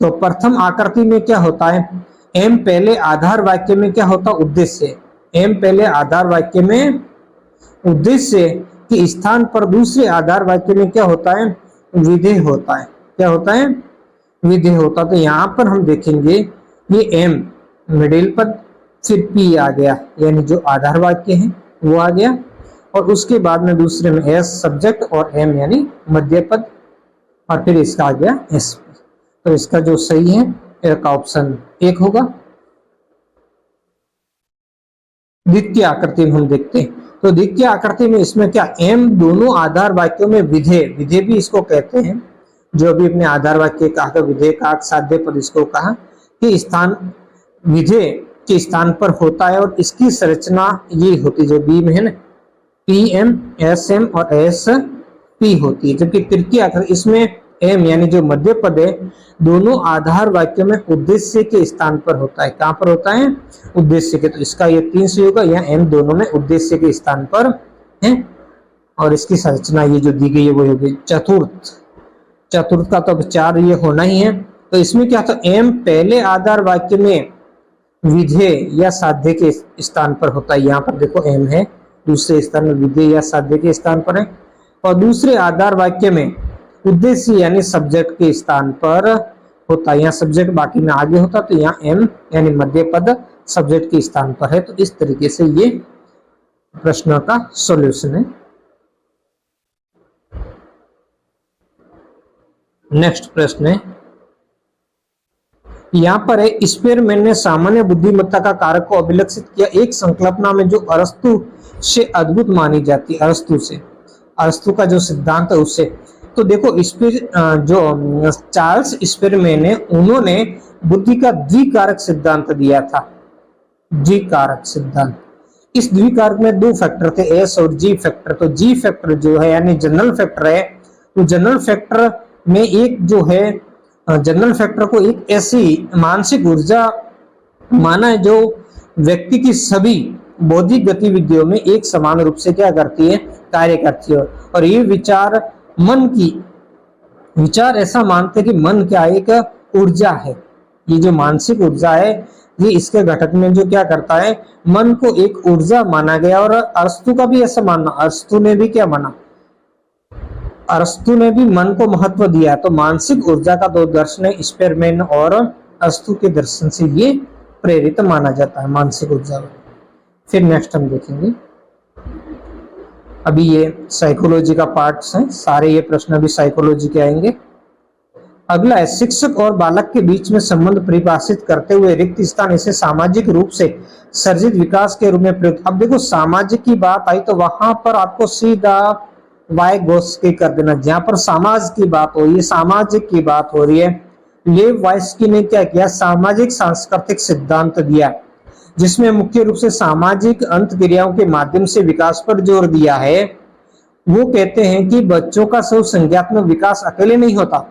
तो प्रथम आकृति में क्या होता है, एम पहले आधार वाक्य में क्या होता है, उद्देश्य। एम पहले आधार वाक्य में उद्देश्य के स्थान पर दूसरे आधार वाक्य में क्या होता है, विधेय होता है। क्या होता है, विधेय होता। तो यहाँ पर हम देखेंगे ये एम मिडिल पद, फिर पी आ गया यानी जो आधार वाक्य है वो आ गया, और उसके बाद में दूसरे में एस सब्जेक्ट और एम यानी मध्य पद, और फिर इसका आ गया एस। तो इसका जो सही है इसका ऑप्शन 1 होगा। द्वितीय आकृति में हम देखते हैं, तो द्वितीय आकृति में इसमें क्या, एम दोनों आधार वाक्यों में विधेय, विधेय भी इसको कहते हैं, जो अभी अपने आधार वाक्य कहा, विधेय का साध्य पद इसको कहा, कि स्थान विधेय के स्थान पर होता है, और इसकी संरचना ये होती है जो बी में है ना, पी एम एस एम और एस पी होती है। जबकि तृतीय आकृति इसमें एम यानी जो मध्य पद है दोनों आधार वाक्यों में उद्देश्य के स्थान पर होता है। कहां पर होता है, उद्देश्य के। तो इसका ये 3 सही होगा, यहाँ एम दोनों में उद्देश्य के स्थान पर है, और इसकी संरचना ये जो दी गई है वो होगी चतुर्थ। चतुर्थ का तो 4 ये होना ही है। तो इसमें क्या था, एम पहले आधार वाक्य में विधेय या साध्य के स्थान पर होता है। यहाँ पर देखो एम है, दूसरे स्थान में विधेय या साध्य के स्थान पर है, और दूसरे आधार वाक्य में उद्देश्य यानी सब्जेक्ट के स्थान पर होता है। यहाँ सब्जेक्ट बाकी में आगे होता, तो यहाँ एम यानी मध्य पद सब्जेक्ट के स्थान पर है। तो इस तरीके से ये प्रश्न का सॉल्यूशन है। नेक्स्ट प्रश्न है, यहाँ पर है, स्पेयरमैन ने सामान्य बुद्धिमत्ता का कारक को अभिलक्षित किया एक संकल्पना में जो अरस्तु से अद्भुत मानी जाती है। अरस्तु का जो सिद्धांत है उससे। तो देखो जो चार्ल्स स्पेयरमैन है उन्होंने बुद्धि का द्विकारक सिद्धांत दिया था। द्विकारक सिद्धांत, इस द्विकारक में 2 फैक्टर थे, एस और जी फैक्टर। तो जी फैक्टर जो है यानी जनरल फैक्टर है, तो जनरल फैक्टर में एक जो है, जनरल फैक्टर को एक ऐसी मानसिक ऊर्जा माना है जो व्यक्ति की सभी बौद्धिक गतिविधियों में एक समान रूप से क्या करती है, कार्य करती है। और ये विचार ऐसा मानते हैं कि मन क्या एक ऊर्जा है। ये जो मानसिक ऊर्जा है ये इसके घटक में जो क्या करता है, मन को एक ऊर्जा माना गया। और अरस्तु का भी ऐसा मानना, अरस्तु ने भी क्या माना, अरस्तु ने भी मन को महत्व दिया। तो मानसिक ऊर्जा का 2 दर्शन है, स्पेयरमैन और अरस्तु के दर्शन से ये प्रेरित माना जाता है मानसिक ऊर्जा। फिर नेक्स्ट हम देखेंगे, अभी ये साइकोलॉजी का पार्ट्स हैं, सारे ये प्रश्न अभी साइकोलॉजी के आएंगे। अगला है, शिक्षक और बालक के बीच में संबंध परिभाषित करते हुए रिक्त स्थान इसे सामाजिक रूप से सर्जित विकास के रूप में प्रयुक्त। अब देखो सामाजिक की बात आई तो वहां पर आपको सीधा वाई गोस्की कर देना, जहां पर समाज की बात हो रही है, सामाजिक की बात हो रही है। लेव वाइस्की ने क्या किया, सामाजिक सांस्कृतिक सिद्धांत दिया, जिसमें मुख्य रूप से सामाजिक अंतक्रियाओं के माध्यम से विकास पर जोर दिया है। वो कहते हैं कि बच्चों का सब संज्ञात्मक विकास अकेले नहीं होता,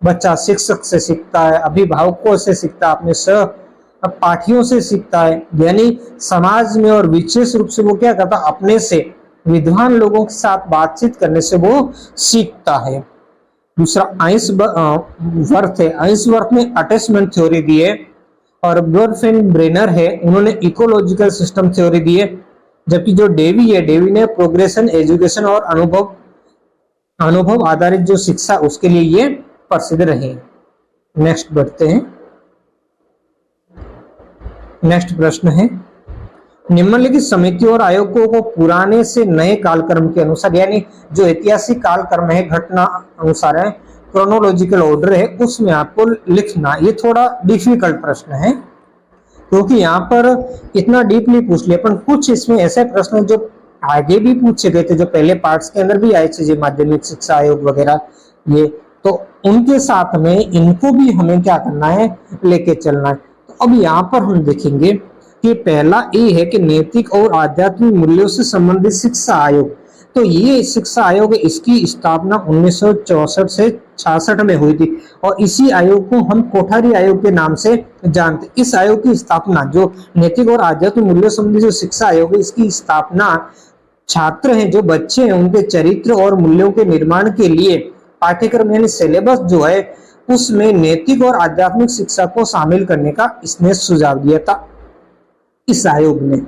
बच्चा शिक्षक से सीखता है, अभिभावकों से सीखता है, अपने सहपाठियों से सीखता है, यानी समाज में, और विशेष रूप से वो क्या करता है, अपने से विद्वान लोगों के साथ बातचीत करने से वो सीखता है। दूसरा आइंसवर्थ है, आइंसवर्थ ने अटैचमेंट थ्योरी दी है, और ब्रेनर है उन्होंने इकोलॉजिकल सिस्टम थ्योरी दी है। जबकि जो डेवी है, डेवी ने प्रोग्रेशन एजुकेशन और अनुभव आधारित जो शिक्षा उसके लिए ये प्रसिद्ध रहे। नेक्स्ट बढ़ते हैं, नेक्स्ट प्रश्न है, निम्नलिखित समितियों और आयोगों को पुराने से नए कालक्रम के अनुसार, यानी जो ऐतिहासिक कालक्रम है घटना अनुसार है, क्रोनोलॉजिकल ऑर्डर है उसमें आपको लिखना। ये थोड़ा डिफिकल्ट प्रश्न है क्योंकि यहाँ पर इतना डीपली पूछ लिया, पर कुछ इसमें ऐसे प्रश्न जो आगे भी पूछे गए थे, जो पहले पार्ट्स के अंदर भी आए थे, माध्यमिक शिक्षा आयोग वगैरह, ये तो उनके साथ में इनको भी हमें क्या करना है, लेके चलना है। तो अब यहाँ पर हम देखेंगे कि पहला ए है कि नैतिक और आध्यात्मिक मूल्यों से संबंधित शिक्षा आयोग। तो ये शिक्षा आयोग, इसकी स्थापना 1964 से 66 में हुई थी और इसी आयोग को हम कोठारी आयोग के नाम से जानते। इस आयोग की स्थापना, जो नैतिक और आध्यात्मिक मूल्यों संबंधी जो शिक्षा आयोग है, इसकी स्थापना छात्र हैं, जो बच्चे हैं, उनके चरित्र और मूल्यों के निर्माण के लिए पाठ्यक्रम यानी सिलेबस जो है उसमें नैतिक और आध्यात्मिक शिक्षा को शामिल करने का इसने सुझाव दिया था इस आयोग ने।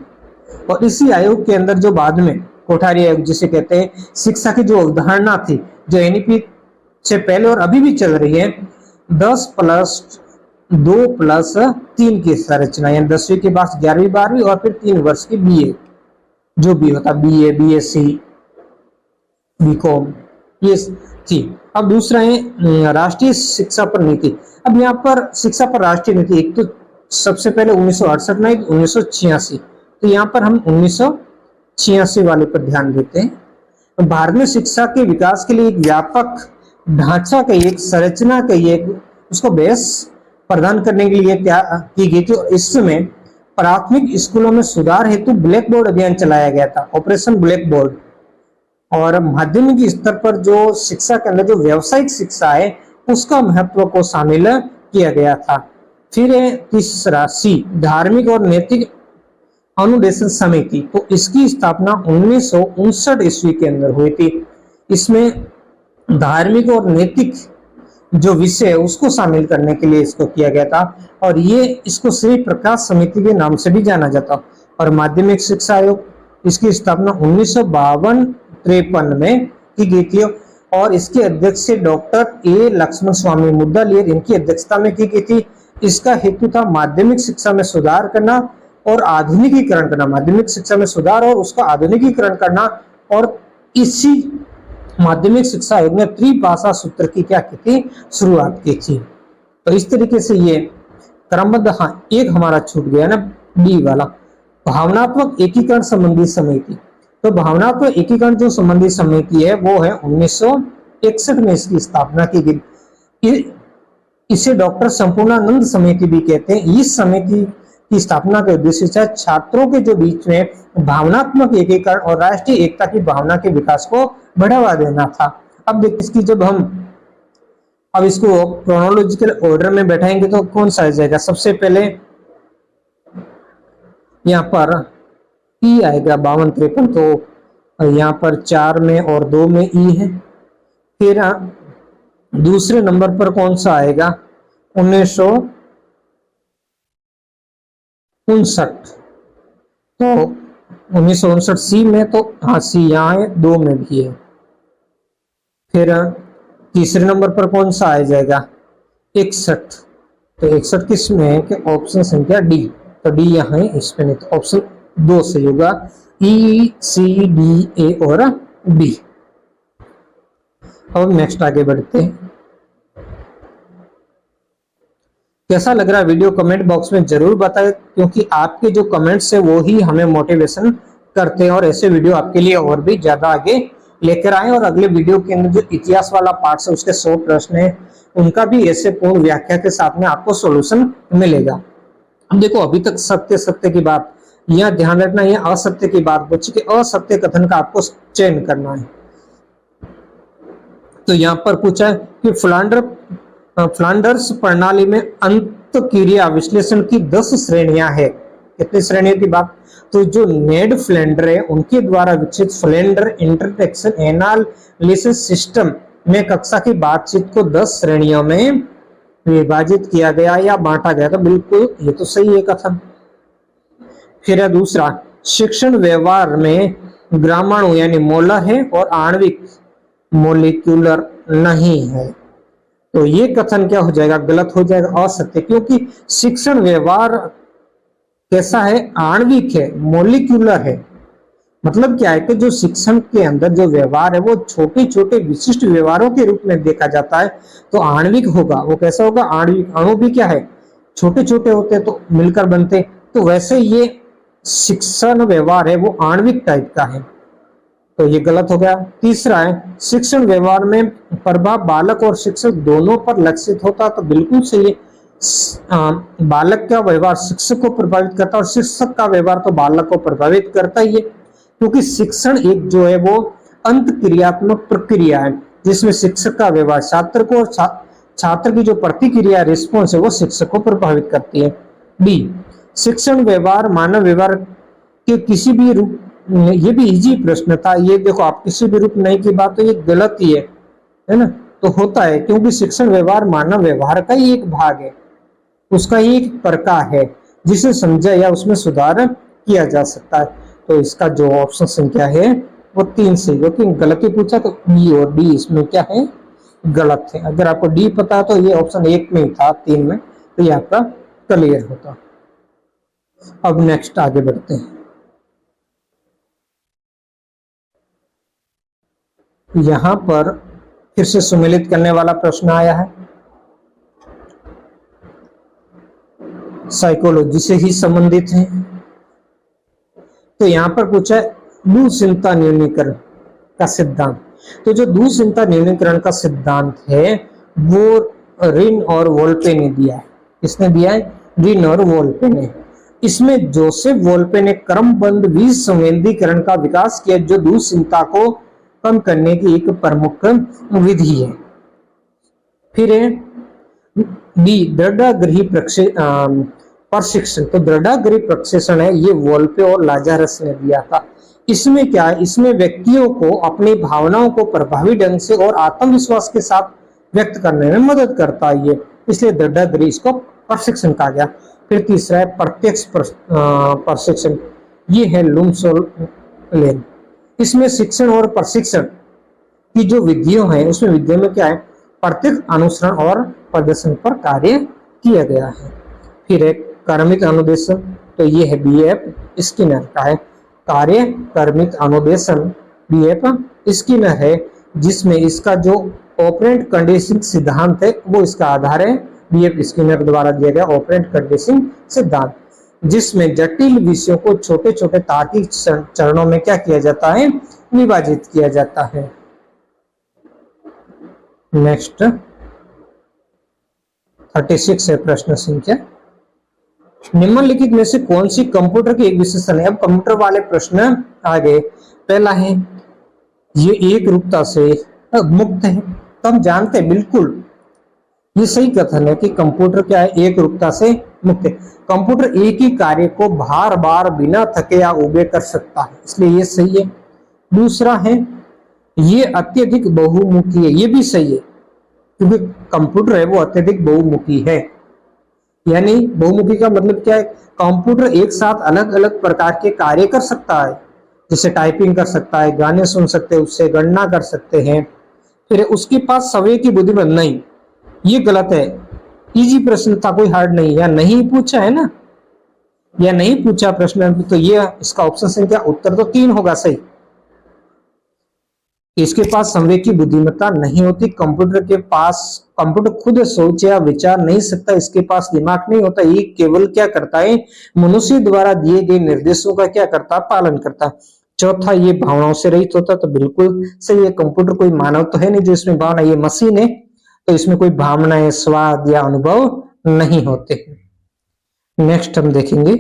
और इसी आयोग के अंदर जो बाद में कोठारी आयोग जिसे कहते हैं, शिक्षा की जो अवधारणा थी, जो एनईपी से पहले और अभी भी चल रही है, 10+2+3 की संरचना, यानी 10वीं के बाद 11वीं 12वीं और फिर 3 वर्ष की बीए, जो भी होता बीए, बीएससी, बीकॉम, ये थी। अब दूसरा है राष्ट्रीय शिक्षा पर नीति। अब यहाँ पर शिक्षा पर राष्ट्रीय नीति, एक तो सबसे पहले 1968 में, 1986, तो यहाँ पर हम 1986 वाले पर ध्यान देते हैं। भारत में शिक्षा के विकास के लिए एक व्यापक ढांचा का, एक संरचना का, एक उसको बेस प्रदान करने के लिए क्या की गई थी। इसमें प्राथमिक स्कूलों में सुधार हेतु ब्लैक बोर्ड अभियान चलाया गया था, ऑपरेशन ब्लैक बोर्ड। और माध्यमिक स्तर पर जो शिक्षा के अंदर जो व्यावसायिक शिक्षा है उसका महत्व को शामिल किया गया था। फिर है तीसरा सी, धार्मिक और नैतिक अनुदेशन समिति। तो इसकी स्थापना 1959 ईस्वी के अंदर हुई थी। इसमें धार्मिक और नैतिक जो विषय है उसको शामिल करने के लिए इसको किया गया था और ये इसको श्री प्रकाश समिति के नाम से भी जाना जाता। और माध्यमिक शिक्षा आयोग, इसकी स्थापना 1952-53 में की गई थी और इसके अध्यक्ष डॉक्टर ए लक्ष्मण स्वामी मुद्दालियर, इनकी अध्यक्षता में की गई थी। इसका हेतु था माध्यमिक शिक्षा में सुधार करना और आधुनिकीकरण करना, माध्यमिक शिक्षा में सुधार और उसका आधुनिकीकरण करना। और इसी माध्यमिक शिक्षा आयोग ने त्रिभाषा सूत्र की क्या की थी, शुरुआत की थी। तो इस तरीके से ये क्रमबद्ध। हाँ, एक हमारा छूट गया ना, बी वाला, भावनात्मक एकीकरण संबंधी समिति। तो भावनात्मक एकीकरण जो संबंधी समिति है वो है 1961 में इसकी स्थापना की गई। इसे डॉक्टर संपूर्णानंद समिति भी कहते हैं। इस समिति की स्थापना का उद्देश्य छात्रों के जो बीच में भावनात्मक एकीकरण और राष्ट्रीय एकता की भावना के विकास को बढ़ावा देना था। अब देखिए इसकी जब हम अब इसको क्रोनोलॉजिकल ऑर्डर में बैठाएंगे तो कौन सा आ जाएगा, सबसे पहले यहाँ पर ई आएगा 52-53, तो यहाँ पर 4 में और 2 में ई है। फिर दूसरे नंबर पर कौन सा आएगा, 1959, तो 1959 सी में, तो हाँ सी यहाँ है, 2 में भी है। फिर तीसरे नंबर पर कौन सा आ जाएगा, 61, तो 61 किस में है कि ऑप्शन संख्या डी, तो डी यहाँ है, इसमें नहीं, तो ऑप्शन 2 से होगा ई, सी, डी, ए और बी। अब नेक्स्ट आगे बढ़ते हैं। कैसा लग रहा है वीडियो, कमेंट बॉक्स में जरूर बताएं, क्योंकि आपके जो कमेंट्स है वो ही हमें मोटिवेशन करते हैं और ऐसे वीडियो आपके लिए और भी ज्यादा आगे लेकर आए। और अगले वीडियो के अंदर जो इतिहास वाला पार्ट है उसके 100 प्रश्न है, उनका भी ऐसे पूर्ण व्याख्या के साथ में आपको सॉल्यूशन मिलेगा। अब देखो, अभी तक सत्य सत्य की बात, यहाँ ध्यान रखना, ये असत्य की बात बची कि असत्य कथन का आपको चयन करना है। तो यहाँ पर पूछा है कि फ्लांडर्स प्रणाली में अंतःक्रिया विश्लेषण की 10 श्रेणियां है। कितनी श्रेणियों की बात, तो जो नेड फ्लेंडर है उनके द्वारा विकसित फ्लेंडर इंटरटेक्शन एनालिसिस सिस्टम में कक्षा की बातचीत को 10 श्रेणियों में विभाजित किया गया या बांटा गया। तो बिल्कुल ये तो सही है कथन। फिर है दूसरा, शिक्षण व्यवहार में ग्रामाणु यानी मोलर है और आणविक मोलिक्यूलर नहीं है। तो ये कथन क्या हो जाएगा, गलत हो जाएगा, असत्य, क्योंकि शिक्षण व्यवहार कैसा है, आणविक है, मोलिक्यूलर है। मतलब क्या है कि जो शिक्षण के अंदर जो व्यवहार है वो छोटे छोटे विशिष्ट व्यवहारों के रूप में देखा जाता है, तो आणविक होगा। वो कैसा होगा? आणविक। अणु भी क्या है? छोटे छोटे होते तो मिलकर बनते, तो वैसे ये शिक्षण व्यवहार है वो आणविक टाइप का है, तो ये गलत हो गया। तीसरा है शिक्षण व्यवहार में प्रभाव बालक और शिक्षक दोनों पर लक्षित होता, तो बिल्कुल सही है। बालक का व्यवहार शिक्षक को प्रभावित करता है और शिक्षक का व्यवहार तो बालक को प्रभावित करता ही है, क्योंकि शिक्षण एक जो है वो अंत क्रियात्मक प्रक्रिया है, जिसमें शिक्षक का व्यवहार छात्र को और छात्र की जो प्रतिक्रिया रिस्पॉन्स है वो शिक्षक को प्रभावित करती है। बी, शिक्षण व्यवहार मानव व्यवहार के किसी भी रूप, ये भी इजी प्रश्न था ये, देखो आप किसी भी रूप नहीं की बात, तो ये गलत ही है ना? तो होता है क्योंकि शिक्षण व्यवहार मानव व्यवहार का ही एक भाग है, उसका ही एक प्रकार है जिसे समझा या उसमें सुधार किया जा सकता है। तो इसका जो ऑप्शन संख्या है वो 3 सही, क्योंकि गलती पूछा तो बी और डी इसमें क्या है? गलत है। अगर आपको डी पता तो ये ऑप्शन 1 में ही था, 3 में, तो ये आपका क्लियर होता। अब नेक्स्ट आगे बढ़ते हैं। यहां पर फिर से सुमेलित करने वाला प्रश्न आया है, साइकोलॉजी से ही संबंधित है। तो यहां पर पूछा है दूरचिंता न्यूनीकरण का सिद्धांत। तो जो दूरचिंता न्यूनीकरण का सिद्धांत है वो रिन और वोल्पे ने दिया है। किसने दिया है? रिन और वोल्पे ने। इसमें जोसेफ वोल्पे ने क्रमबद्ध बीज संवेदीकरण का विकास किया, जो दूरचिंता को कम करने की एक प्रमुख विधि है। फिर है बी, दृढ़ाग्रही प्रशिक्षण। तो दृढ़ाग्रही प्रशिक्षण है ये वोल्पे और लाजारस ने दिया था। इसमें क्या है? इसमें व्यक्तियों को अपनी भावनाओं को प्रभावी ढंग से और आत्मविश्वास के साथ व्यक्त करने में मदद करता है ये, इसलिए दृढ़ाग्रही इसको प्रशिक्षण कहा गया। फिर तीसरा है प्रत्यक्ष प्रशिक्षण, ये है लुम्स और लेन। इसमें शिक्षण और प्रशिक्षण की जो विधियों हैं उसमें विधियों में क्या है? प्रत्यक्ष अनुसरण और प्रदर्शन पर कार्य किया गया है। फिर एक कर्मित अनुदेशन, तो ये है बीएफ स्किनर का है। कार्य कर्मित अनुदेशन बीएफ स्किनर है, जिसमें इसका जो ऑपरेंट कंडीशनिंग सिद्धांत है वो इसका आधार है। बीएफ स्किनर द्वारा दिया गया ऑपरेंट कंडीशनिंग सिद्धांत, जिसमें जटिल विषयों को छोटे छोटे तार्किक चरणों में क्या किया जाता है? विभाजित किया जाता है। नेक्स्ट 36 है प्रश्न संख्या, निम्नलिखित में से कौन सी कंप्यूटर की एक विशेषण है? अब कंप्यूटर वाले प्रश्न आ गए। पहला है ये एक रूपता से मुक्त है, तो हम जानते हैं बिल्कुल ये सही कथन है कि कंप्यूटर क्या है? एक रूपता से मुक्त है। कंप्यूटर एक ही कार्य को बार बार बिना थके या उबे कर सकता है, इसलिए ये सही है। दूसरा है ये अत्यधिक बहुमुखी है, ये भी सही है, क्योंकि कंप्यूटर है वो अत्यधिक बहुमुखी है। यानी बहुमुखी का मतलब क्या है? कंप्यूटर एक साथ अलग अलग प्रकार के कार्य कर सकता है, जैसे टाइपिंग कर सकता है, गाने सुन सकते हैं, उससे गणना कर सकते हैं। फिर उसके पास समय की बुद्धिमत्ता नहीं, ये गलत है। इजी प्रश्न था, कोई हार्ड नहीं, या नहीं पूछा है ना, या नहीं पूछा प्रश्न, तो ये इसका ऑप्शन संख्या उत्तर तो 3 होगा सही। इसके पास संवेग की बुद्धिमत्ता नहीं होती, कंप्यूटर खुद सोच या विचार नहीं सकता, इसके पास दिमाग नहीं होता, ये केवल क्या करता है? मनुष्य द्वारा दिए गए निर्देशों का क्या करता? पालन करता। चौथा ये भावनाओं से रहित होता, तो बिल्कुल सही है। कंप्यूटर कोई मानव तो है नहीं जो इसमें भावना, ये मशीन है, तो इसमें कोई भावनाएं, स्वाद या अनुभव नहीं होते। नेक्स्ट हम देखेंगे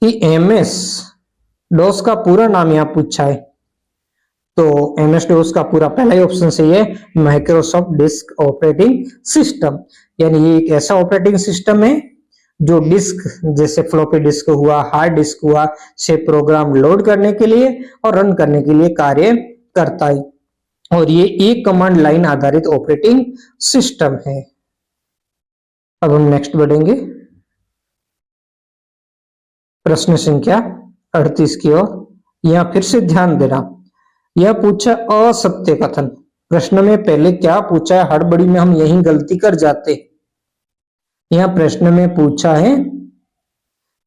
कि एमएस डॉस का पूरा नाम यहां पूछा है, तो एमएस डॉस का पूरा पहला ही ऑप्शन सही है, माइक्रोसॉफ्ट डिस्क ऑपरेटिंग सिस्टम। यानी ये एक ऐसा ऑपरेटिंग सिस्टम है जो डिस्क, जैसे फ्लॉपी डिस्क हुआ, हार्ड डिस्क हुआ, से प्रोग्राम लोड करने के लिए और रन करने के लिए कार्य करता है, और ये एक कमांड लाइन आधारित ऑपरेटिंग सिस्टम है। अब हम नेक्स्ट बढ़ेंगे प्रश्न संख्या 38 की ओर। यहां फिर से ध्यान देना, यह पूछा असत्य कथन। प्रश्न में पहले क्या पूछा है, हड़बड़ी में हम यही गलती कर जाते। यहां प्रश्न में पूछा है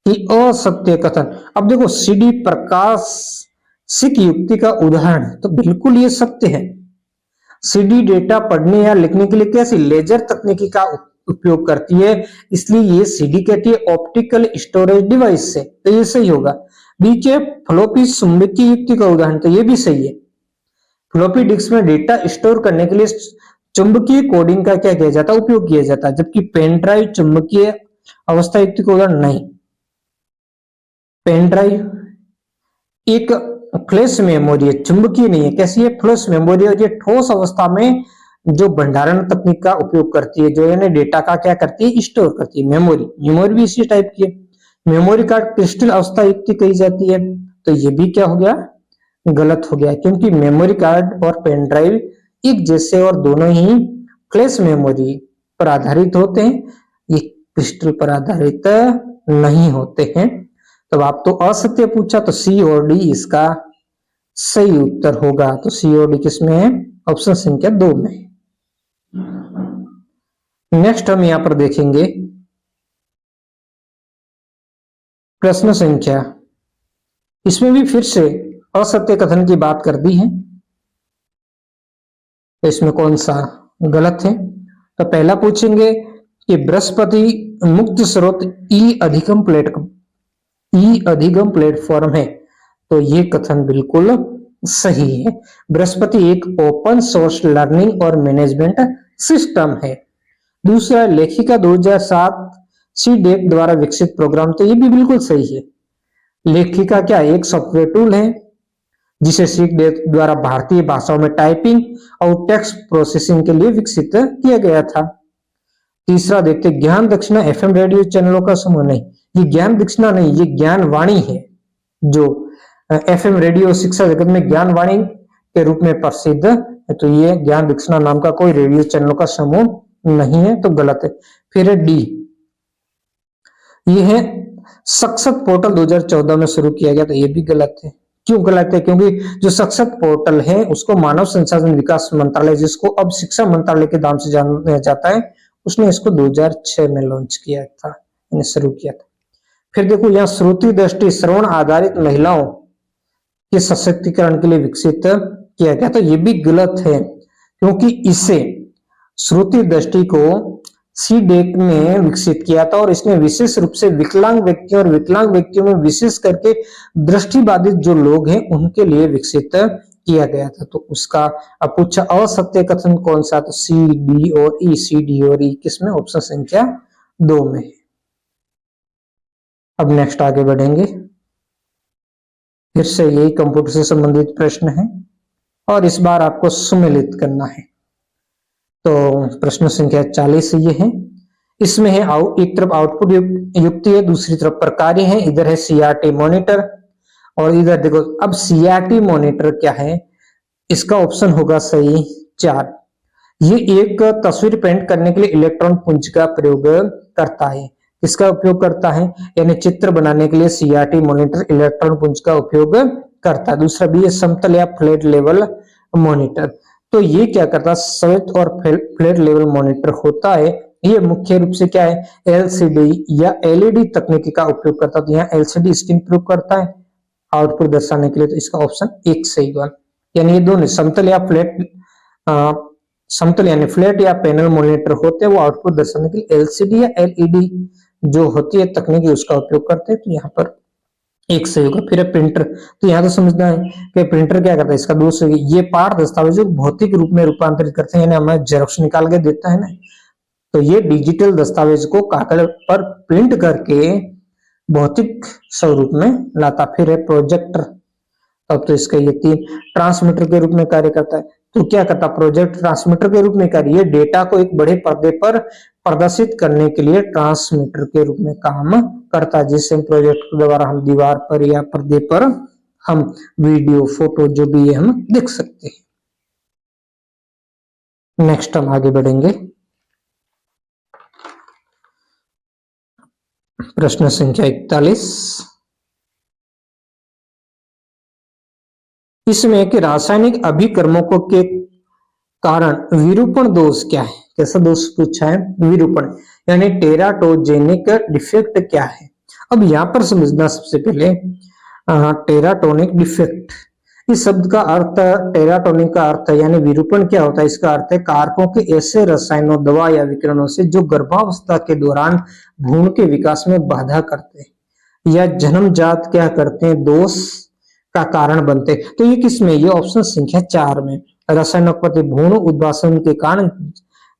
कि असत्य कथन। अब देखो सीडी प्रकाशिक युक्ति का उदाहरण, तो बिल्कुल ये सत्य है। सीडी डेटा पढ़ने या लिखने के लिए कैसी लेजर तकनीकी का उपयोग करती है, इसलिए ये सीडी कहती है ऑप्टिकल स्टोरेज डिवाइस से, तो ये सही होगा। नीचे फ्लॉपी चुंबकीय युक्ति का उदाहरण, तो ये भी सही है। फ्लॉपी डिस्क में डेटा स्टोर करने के लिए चुंबकीय कोडिंग का क्या किया जाता है, उपयोग किया जाता है, जबकि पेन ड्राइव चुंबकीय अवस्था युक्ति का उदाहरण नहीं। पेन ड्राइव एक फ्लैश मेमोरी है, चुंबकीय नहीं है। कैसी है? फ्लैश मेमोरी है। ये ठोस अवस्था में जो भंडारण तकनीक का उपयोग करती है, जो यानी डेटा का क्या करती है, स्टोर करती है। मेमोरी भी इसी टाइप की है। मेमोरी कार्ड क्रिस्टल अवस्था युक्ति कही जाती है, तो ये भी क्या हो गया, गलत हो गया, क्योंकि मेमोरी कार्ड और पेन ड्राइव एक जैसे और दोनों ही फ्लैश मेमोरी पर आधारित होते हैं, ये क्रिस्टल पर आधारित नहीं होते हैं। तब आप तो असत्य पूछा, तो सी और डी इसका सही उत्तर होगा। तो सी और डी किसमें है? ऑप्शन संख्या 2 में। नेक्स्ट हम यहां पर देखेंगे प्रश्न संख्या, इसमें भी फिर से असत्य कथन की बात कर दी है, तो इसमें कौन सा गलत है? तो पहला पूछेंगे कि बृहस्पति मुक्त स्रोत ई अधिगम प्लेटफॉर्म है, तो ये कथन बिल्कुल सही है। बृहस्पति एक ओपन सोर्स लर्निंग और मैनेजमेंट सिस्टम है। दूसरा, लेखिका 2007 सीडेक द्वारा विकसित प्रोग्राम, तो ये भी बिल्कुल सही है। लेखिका क्या एक सॉफ्टवेयर टूल है जिसे सीडेक द्वारा भारतीय भाषाओं में टाइपिंग और टेक्स्ट प्रोसेसिंग के लिए विकसित किया गया था। तीसरा देखते, ज्ञान दक्षिणा एफएम रेडियो चैनलों का समूह नहीं, ये ज्ञान दक्षिणा नहीं, ये ज्ञान वाणी है, जो एफएम रेडियो शिक्षा जगत में ज्ञान वाणी के रूप में प्रसिद्ध है, तो ये ज्ञान दक्षिणा नाम का कोई रेडियो चैनलों का समूह नहीं है, तो गलत है। फिर है डी, ये है सक्षत पोर्टल 2014 में शुरू किया गया, तो ये भी गलत है। क्यों गलत है? क्योंकि जो सक्षत पोर्टल है उसको मानव संसाधन विकास मंत्रालय, जिसको अब शिक्षा मंत्रालय के नाम से जाना जाता है, उसने इसको 2006 में लॉन्च किया था, शुरू किया था। फिर देखो यहाँ श्रुति दृष्टि श्रवण आधारित महिलाओं के सशक्तिकरण के लिए विकसित किया गया, तो ये भी गलत है, क्योंकि इसे श्रुति दृष्टि को सीडेक ने विकसित किया था और इसने विशेष रूप से विकलांग व्यक्तियों और विकलांग व्यक्तियों में विशेष करके दृष्टिबाधित जो लोग हैं उनके लिए विकसित किया गया था। तो उसका अब पूछा असत्य कथन कौन सा, तो सी डी और ई, सी डी और ई किसमें? ऑप्शन संख्या 2 में। अब नेक्स्ट आगे बढ़ेंगे, फिर से यही कंप्यूटर से संबंधित प्रश्न है और इस बार आपको सुमेलित करना है। तो प्रश्न संख्या 40 ये है, इसमें है एक तरफ आउटपुट युक्ति है, दूसरी तरफ प्रकार्य है, इधर है सीआरटी मॉनिटर और इधर देखो। अब सीआरटी मॉनिटर क्या है, इसका ऑप्शन होगा सही 4। ये एक तस्वीर प्रिंट करने के लिए इलेक्ट्रॉन पुंज का प्रयोग करता है। इसका उपयोग करता है, यानी चित्र बनाने के लिए सीआरटी मॉनिटर इलेक्ट्रॉन पुंज का उपयोग करता है। दूसरा भी है समतल या फ्लैट लेवल मॉनिटर, तो ये क्या करता है, समतल और फ्लैट लेवल मॉनिटर होता है, ये मुख्य रूप से क्या है, एलसीडी या एलईडी तकनीकी का उपयोग करता है। तो यहाँ एलसीडी स्क्रीन प्रयोग करता है आउटपुट दर्शाने के लिए, तो इसका ऑप्शन 1 सही होगा। यानी ये दोनों समतल या फ्लैट, समतल यानी फ्लैट या पैनल मॉनिटर होते हैं, वो आउटपुट दर्शाने के लिए एलसीडी या एलईडी जो होती है तकनीकी उसका उपयोग करते हैं, तो यहाँ पर 1 सही होगा। फिर प्रिंटर, तो यहाँ तो समझना है कि प्रिंटर क्या करता है, इसका 2 सही। ये पाठ दस्तावेज भौतिक रूप में रूपांतरित करते हैं, यानी हमें जेरॉक्स निकाल के देता है ना, तो ये डिजिटल दस्तावेज को कागज पर प्रिंट करके भौतिक स्वरूप में लाता। फिर है प्रोजेक्टर, अब तो इसका ये 3 ट्रांसमीटर के रूप में कार्य करता है। तो क्या करता, प्रोजेक्ट ट्रांसमीटर के रूप में कार्य, डेटा को एक बड़े पर्दे पर प्रदर्शित करने के लिए ट्रांसमीटर के रूप में काम करता है, जिससे प्रोजेक्ट के द्वारा हम दीवार पर या पर्दे पर हम वीडियो फोटो जो भी है हम देख सकते हैं। नेक्स्ट हम आगे बढ़ेंगे, प्रश्न संख्या 41। इसमें कि रासायनिक अभिकर्मों के कारण विरूपण दोष क्या है, कैसा दोष पूछा है, विरूपण यानी टेराटोजेनिक डिफेक्ट क्या है। अब यहाँ पर समझना सबसे पहले टेराटोनिक डिफेक्ट। इस शब्द का अर्थ, टेराटोनिक का अर्थ यानी विरूपण क्या होता है, इसका अर्थ है कारकों के ऐसे रसायनों, दवा या विकिरणों से जो गर्भावस्था के दौरान भ्रूण के विकास में बाधा करते हैं या जन्मजात क्या करते हैं, दोष का कारण बनते हैं। तो ये किसमें, ये ऑप्शन संख्या 4 में, रसायनोत्पत्ति भ्रूण उद्वासन के कारण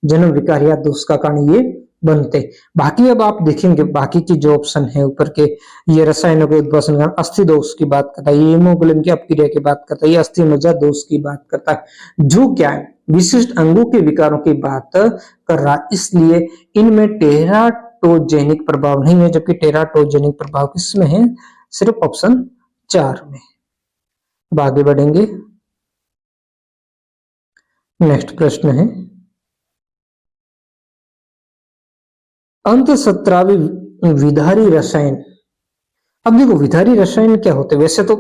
जन्म विकार या दोष का कारण ये बनते। बाकी अब आप देखेंगे बाकी की जो ऑप्शन है ऊपर के, ये रसायनों के उद्वासन कारण अस्थि दोष की बात करता है, ये हीमोग्लोबिन की अपक्रिया की बात करता है, ये अस्थि मज्जा दोष की बात करता है, जो क्या है विशिष्ट अंगों के विकारों की बात कर रहा, इसलिए इनमें टेराटोजेनिक प्रभाव नहीं है, जबकि टेराटोजेनिक प्रभाव किसमें है, सिर्फ ऑप्शन 4 में। अब आगे बढ़ेंगे, नेक्स्ट प्रश्न है अंतःस्रावी विधारी रसायन। अब देखो विधारी रसायन क्या होते हैं, वैसे तो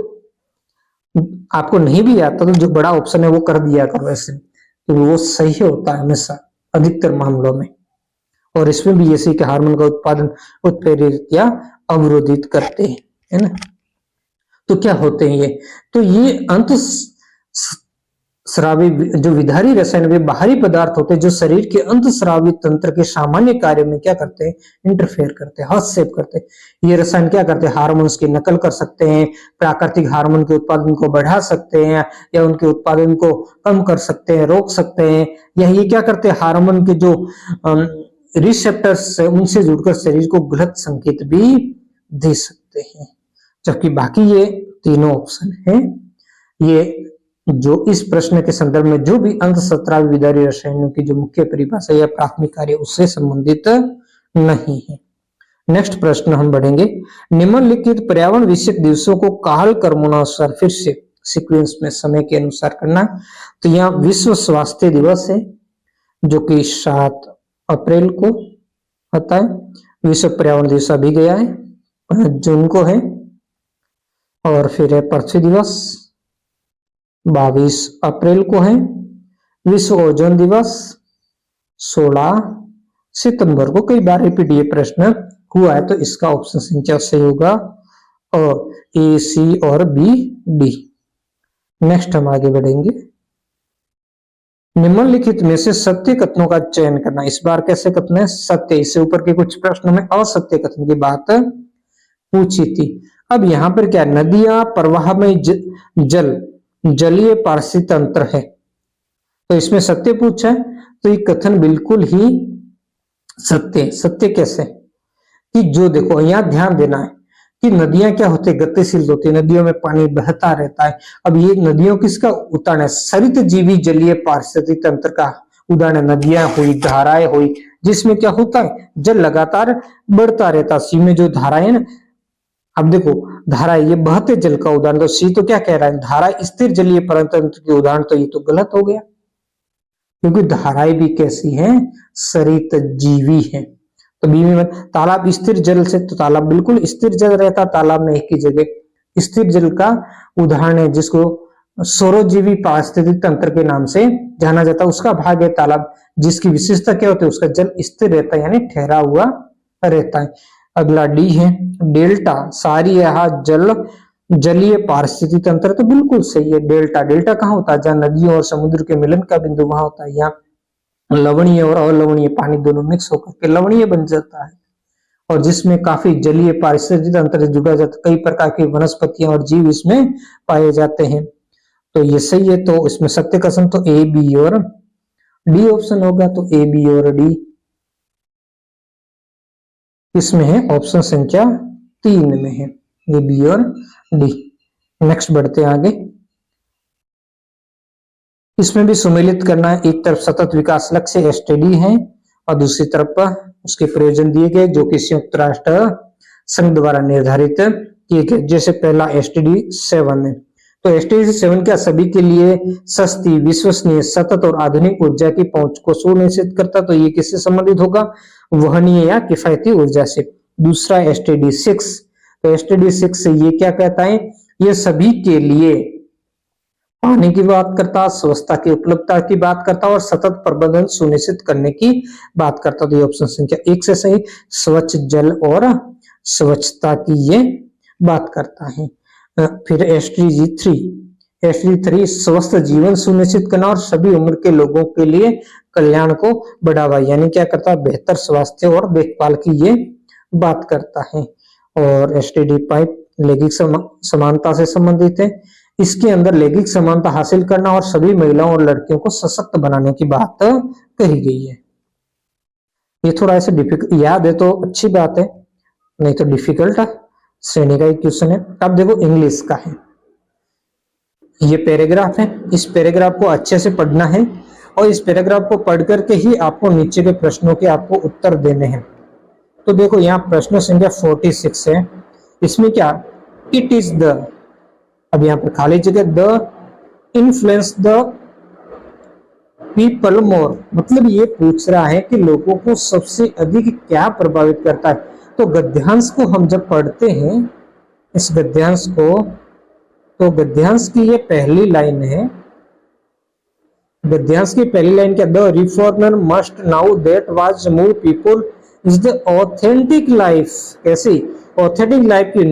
आपको नहीं भी आता तो जो बड़ा ऑप्शन है वो कर दिया करो, वैसे तो वो सही होता है हमेशा अधिकतर मामलों में, और इसमें भी ऐसे कि हार्मोन का उत्पादन उत्प्रेरित या अवरोधित करते हैं, है ना। तो क्या होते हैं ये, तो ये अंतःस्रावी जो विधारी रसायन वे बाहरी पदार्थ होते हैं जो शरीर के अंतःस्रावी तंत्र के सामान्य कार्य में क्या करते हैं, इंटरफेयर करते हैं, हस्तक्षेप करते हैं। ये रसायन क्या करते हैं, हार्मोन्स की नकल कर सकते हैं, प्राकृतिक हार्मोन के उत्पादन को बढ़ा सकते हैं या उनके उत्पादन को कम कर सकते हैं, रोक सकते हैं, या ये क्या करते हैं, हार्मोन के जो रिसेप्टर्स है उनसे जुड़कर शरीर को गलत संकेत भी दे सकते हैं। जबकि बाकी ये तीनों ऑप्शन है, ये जो इस प्रश्न के संदर्भ में जो भी अंतःस्रावी विधारी रसायनों की जो मुख्य परिभाषा या प्राथमिक कार्य उससे संबंधित नहीं है। नेक्स्ट प्रश्न हम बढ़ेंगे, निम्नलिखित पर्यावरण विषयक दिवसों को काल क्रमानुसार फिर से सीक्वेंस में समय के अनुसार करना। तो यहाँ विश्व स्वास्थ्य दिवस है जो कि 7 अप्रैल को होता है, विश्व पर्यावरण दिवस अभी गया है 5 जून को है, और फिर है पृथ्वी दिवस 22 अप्रैल को है, विश्व ओजोन दिवस 16 सितंबर को। कई बार रिपीट ये प्रश्न हुआ है, तो इसका ऑप्शन संख्या सही होगा और ए, सी और बी, डी। नेक्स्ट हम आगे बढ़ेंगे, निम्नलिखित में से सत्य कथनों का चयन करना। इस बार कैसे कथन है, सत्य। इससे ऊपर के कुछ प्रश्नों में असत्य कथन की बात पूछी थी। अब यहाँ पर क्या, नदियां प्रवाह में जल जलीय पारसी तंत्र है, तो इसमें सत्य पूछा है, तो ये कथन बिल्कुल ही सत्य। सत्य कैसे कि जो देखो यहाँ ध्यान देना है कि नदियां क्या होती है, गतिशील होती है, नदियों में पानी बहता रहता है। अब ये नदियों किसका उदाहरण है, सरित जीवी जलीय पारिस्थितिक तंत्र का उदाहरण। नदियां हुई, धाराएं हुई, जिसमें क्या होता है, जल लगातार बढ़ता रहता है। सी में जो धाराएं है ना, अब देखो धारा ये बहते जल का उदाहरण, तो सी तो क्या कह रहा है, धारा स्थिर जलीय तंत्र के उदाहरण, तो ये तो गलत हो गया, क्योंकि धाराएं भी कैसी हैं, सरित जीवी हैं। तो बी में तालाब स्थिर जल से, तो तालाब बिल्कुल स्थिर जल रहता, तालाब में एक ही जगह। स्थिर जल का उदाहरण है जिसको सौरजीवी पारिस्थितिक तंत्र के नाम से जाना जाता है, उसका भाग है तालाब, जिसकी विशेषता क्या होती है, उसका जल स्थिर रहता है यानी ठहरा हुआ रहता है। अगला डी है डेल्टा, सारी यह जलीय पारिस्थितिक तंत्र, तो बिल्कुल सही है डेल्टा। डेल्टा कहाँ होता है, जहाँ नदियों और समुद्र के मिलन का बिंदु वहां होता है। यहाँ लवणीय और अलवणीय पानी दोनों मिक्स होकर के लवणीय बन जाता है, और जिसमें काफी जलीय पारिस्थितिक तंत्र से जुड़ा जाता है, कई प्रकार की वनस्पतियां और जीव इसमें पाए जाते हैं। तो ये सही है, तो इसमें सत्य कथन तो ए, बी और डी ऑप्शन होगा, तो ए, बी और डी इसमें है, ऑप्शन संख्या 3 में है, ए, बी और डी। नेक्स्ट बढ़ते हैं आगे, इसमें भी सुमेलित करना है, एक तरफ सतत विकास लक्ष्य एसटीडी है और दूसरी तरफ उसके प्रयोजन दिए गए जो कि संयुक्त राष्ट्र संघ द्वारा निर्धारित किए गए। जैसे पहला एसटीडी 7 है, तो एसटीडी 7 क्या, सभी के लिए सस्ती, विश्वसनीय, सतत और आधुनिक ऊर्जा की पहुंच को सुनिश्चित करता, तो ये किससे संबंधित होगा, वहनीय या किफायती ऊर्जा से। दूसरा एसटीडी 6, तो एसटीडी 6 से ये क्या कहता है, ये सभी के लिए पानी की बात करता, स्वच्छता की उपलब्धता की बात करता और सतत प्रबंधन सुनिश्चित करने की बात करता। तो ये ऑप्शन संख्या 1 से सही, स्वच्छ जल और स्वच्छता की ये बात करता है। फिर SDG 3 स्वस्थ जीवन सुनिश्चित करना और सभी उम्र के लोगों के लिए कल्याण को बढ़ावा, यानी क्या करता है, बेहतर स्वास्थ्य और देखभाल की ये बात करता है। और SDG 5 लैंगिक समानता से संबंधित है। इसके अंदर लैंगिक समानता हासिल करना और सभी महिलाओं और लड़कियों को सशक्त बनाने की बात कही गई है। ये थोड़ा ऐसे डिफिकल्ट याद है तो अच्छी बात है, नहीं तो डिफिकल्ट श्रेणी का एक क्वेश्चन है। अब देखो इंग्लिश का है, ये पैराग्राफ है, इस पैराग्राफ को अच्छे से पढ़ना है और इस पैराग्राफ को पढ़ करके ही आपको नीचे के प्रश्नों के आपको उत्तर देने हैं। तो देखो यहाँ प्रश्न संख्या 46 है, इसमें क्या, इट इज द, अब यहाँ पर खाली जगह, the influence the people more, मतलब ये पूछ रहा है कि लोगों को सबसे अधिक क्या प्रभावित करता है। तो गद्यांश को हम जब पढ़ते हैं, इस गद्यांश को, तो गद्यांश की ये पहली लाइन है, गद्यांश की पहली लाइन क्या, the reformer must now that was move people is the authentic life, कैसी ऑथेंटिक लाइफ की,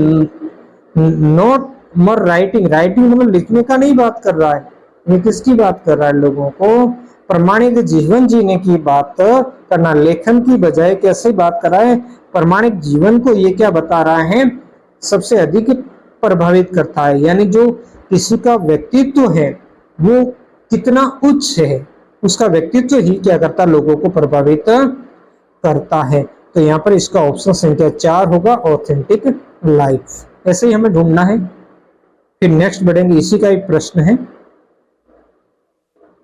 नॉट मोर राइटिंग, राइटिंग मतलब लिखने का नहीं बात कर रहा है, ये किसकी बात कर रहा है, लोगों को प्रमाणिक जीवन जीने की बात करना, लेखन की बजाय कैसे बात कर रहा है, प्रमाणिक जीवन को ये क्या बता रहा है, सबसे अधिक प्रभावित करता है, यानी जो किसी का व्यक्तित्व है वो कितना उच्च है, उसका व्यक्तित्व ही क्या करता है, लोगों को प्रभावित करता है। तो यहाँ पर इसका ऑप्शन संख्या 4 होगा, ऑथेंटिक लाइफ, ऐसे ही हमें ढूंढना है। फिर नेक्स्ट बढ़ेंगे, इसी का एक प्रश्न है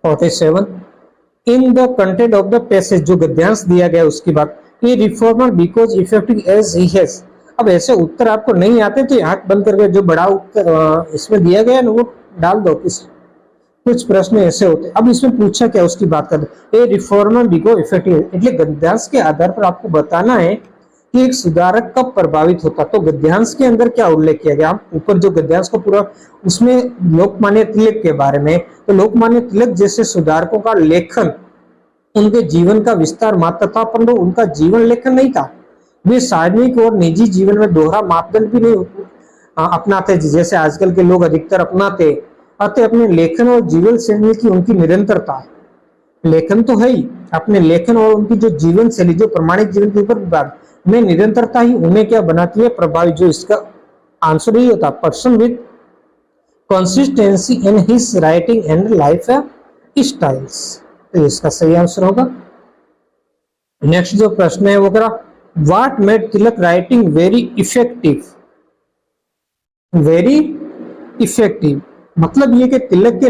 47, in the content of the passage, जो गद्यांश दिया गया उसकी बात, ये reformer because effective as he has. अब ऐसे उत्तर आपको नहीं आते तो आंख बंद करके जो बड़ा उत्तर इसमें दिया गया ना वो डाल दो, कुछ प्रश्न ऐसे होते। अब इसमें पूछा क्या उसकी बात करते, ए रिफॉर्मर बिकॉज इफेक्टिव, એટલે गद्यांश के आधार पर आपको बताना है कि एक सुधारक कब प्रभावित होता। तो गद्यांश के अंदर क्या उल्लेख किया गया, ऊपर जो गद्यांश को पूरा, उसमें लोकमान्य तिलक के बारे में, तो लोकमान्य तिलक जैसे सुधारकों का लेखन उनके जीवन का विस्तार मात्र था, परंतु उनका जीवन लेखन नहीं था। वे सार्वजनिक और निजी जीवन में दोहरा मापदंड भी नहीं अपनाते, जैसे आजकल के लोग अधिकतर अपनाते, अतः अपने लेखन और जीवन शैली की उनकी निरंतरता, लेखन तो है ही, अपने लेखन और उनकी जो जीवन शैली, जो प्रमाणिक जीवन के ऊपर विभाग में निरंतरता ही उन्हें क्या बनाती है, प्रभावित। जो इसका आंसर ही होता, person with consistency in his writing and life styles, तो इसका सही आंसर होगा। नेक्स्ट जो प्रश्न है वो करा, what made Tilak writing very effective, very effective मतलब ये कि तिलक के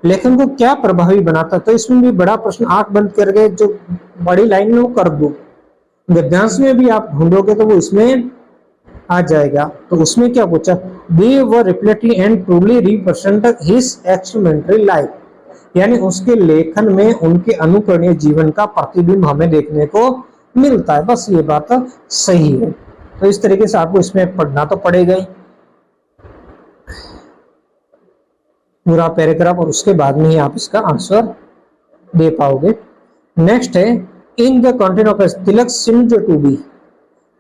लेखन को क्या प्रभावी बनाता। तो इसमें भी बड़ा प्रश्न, आंख बंद करके जो बड़ी लाइन में वो कर दो, गद्यांश में भी आप ढूंढोगे तो वो इसमें आ जाएगा। तो उसमें क्या पूछा, they were reflective and truly represent his experimentary life, यानी उसके लेखन में उनके अनुकरणीय जीवन का प्रतिबिंब हमें देखने को मिलता है। बस ये बात सही है। तो इस तरीके से आपको इसमें पढ़ना तो पड़ेगा ही पूरा पैराग्राफ, और उसके बाद में ही आप इसका आंसर दे पाओगे। नेक्स्ट है, in the content of Tilak seemed to be,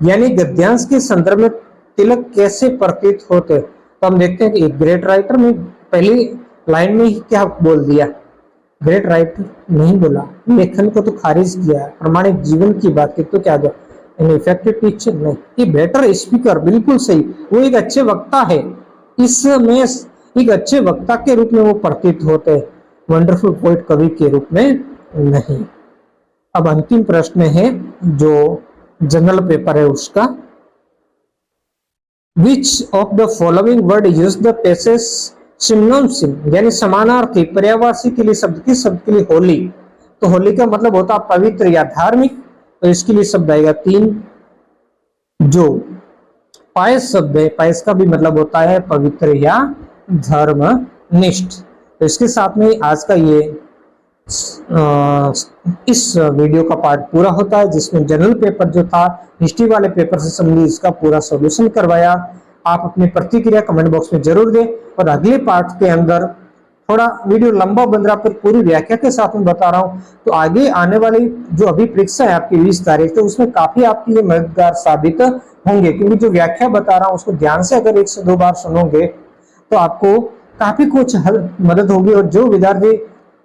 यानी गद्यांश के संदर्भ में तिलक कैसे प्रतीत होते। तो हम देखते हैं कि एक ग्रेट राइटर में पहली लाइन में ही क्या बोल दिया, ग्रेट राइटर नहीं बोला, लेखन को तो खारिज किया, प्रमाणिक जीवन की बात की तो क्या गया, इफेक्टिव टीचर नहीं, ये बेटर स्पीकर, बिल्कुल सही, वो एक अच्छे वक्ता है, इसमें एक अच्छे वक्ता के रूप में वो प्रतीत होते हैं, वंडरफुल पोइट कवि के रूप में नहीं। अब अंतिम प्रश्न है जो जनरल पेपर है उसका, which of the following word use the passage synonym, यानी समानार्थी पर्यायवाची के लिए शब्द, किस शब्द के लिए, होली। तो होली का मतलब होता है पवित्र या धार्मिक, तो इसके लिए शब्द आएगा 3। जो पायस शब्द है, पायस का भी मतलब होता है पवित्र या धर्मनिष्ठ। तो इसके साथ में आज का ये इस वीडियो का पार्ट पूरा होता है, जिसमें जनरल पेपर जो था हिस्ट्री वाले पेपर से संबंधित इसका पूरा सॉल्यूशन करवाया। आप अपनी प्रतिक्रिया कमेंट बॉक्स में जरूर दें, और अगले पार्ट के अंदर थोड़ा वीडियो लंबा बन रहा, पर पूरी व्याख्या के साथ में बता रहा हूँ। तो आगे आने वाली जो अभी परीक्षा है आपकी 20 तारीख, तो उसमें काफी आपके लिए मददगार साबित होंगे, क्योंकि जो व्याख्या बता रहा हूँ उसको ध्यान से अगर 1 से 2 बार सुनोगे तो आपको काफी कुछ मदद होगी। और जो विद्यार्थी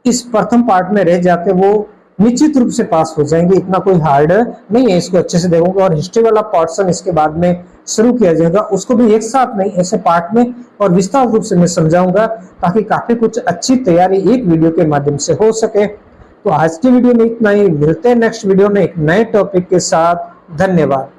इस प्रथम पार्ट में रह जाते वो निश्चित रूप से पास हो जाएंगे, इतना कोई हार्ड नहीं है, इसको अच्छे से देखोगे। और हिस्ट्री वाला पोर्शन इसके बाद में शुरू किया जाएगा, उसको भी एक साथ नहीं ऐसे पार्ट में और विस्तार रूप से मैं समझाऊंगा, ताकि काफी कुछ अच्छी तैयारी एक वीडियो के माध्यम से हो सके। तो आज की वीडियो में इतना ही, मिलते हैं नेक्स्ट वीडियो में एक नए टॉपिक के साथ। धन्यवाद।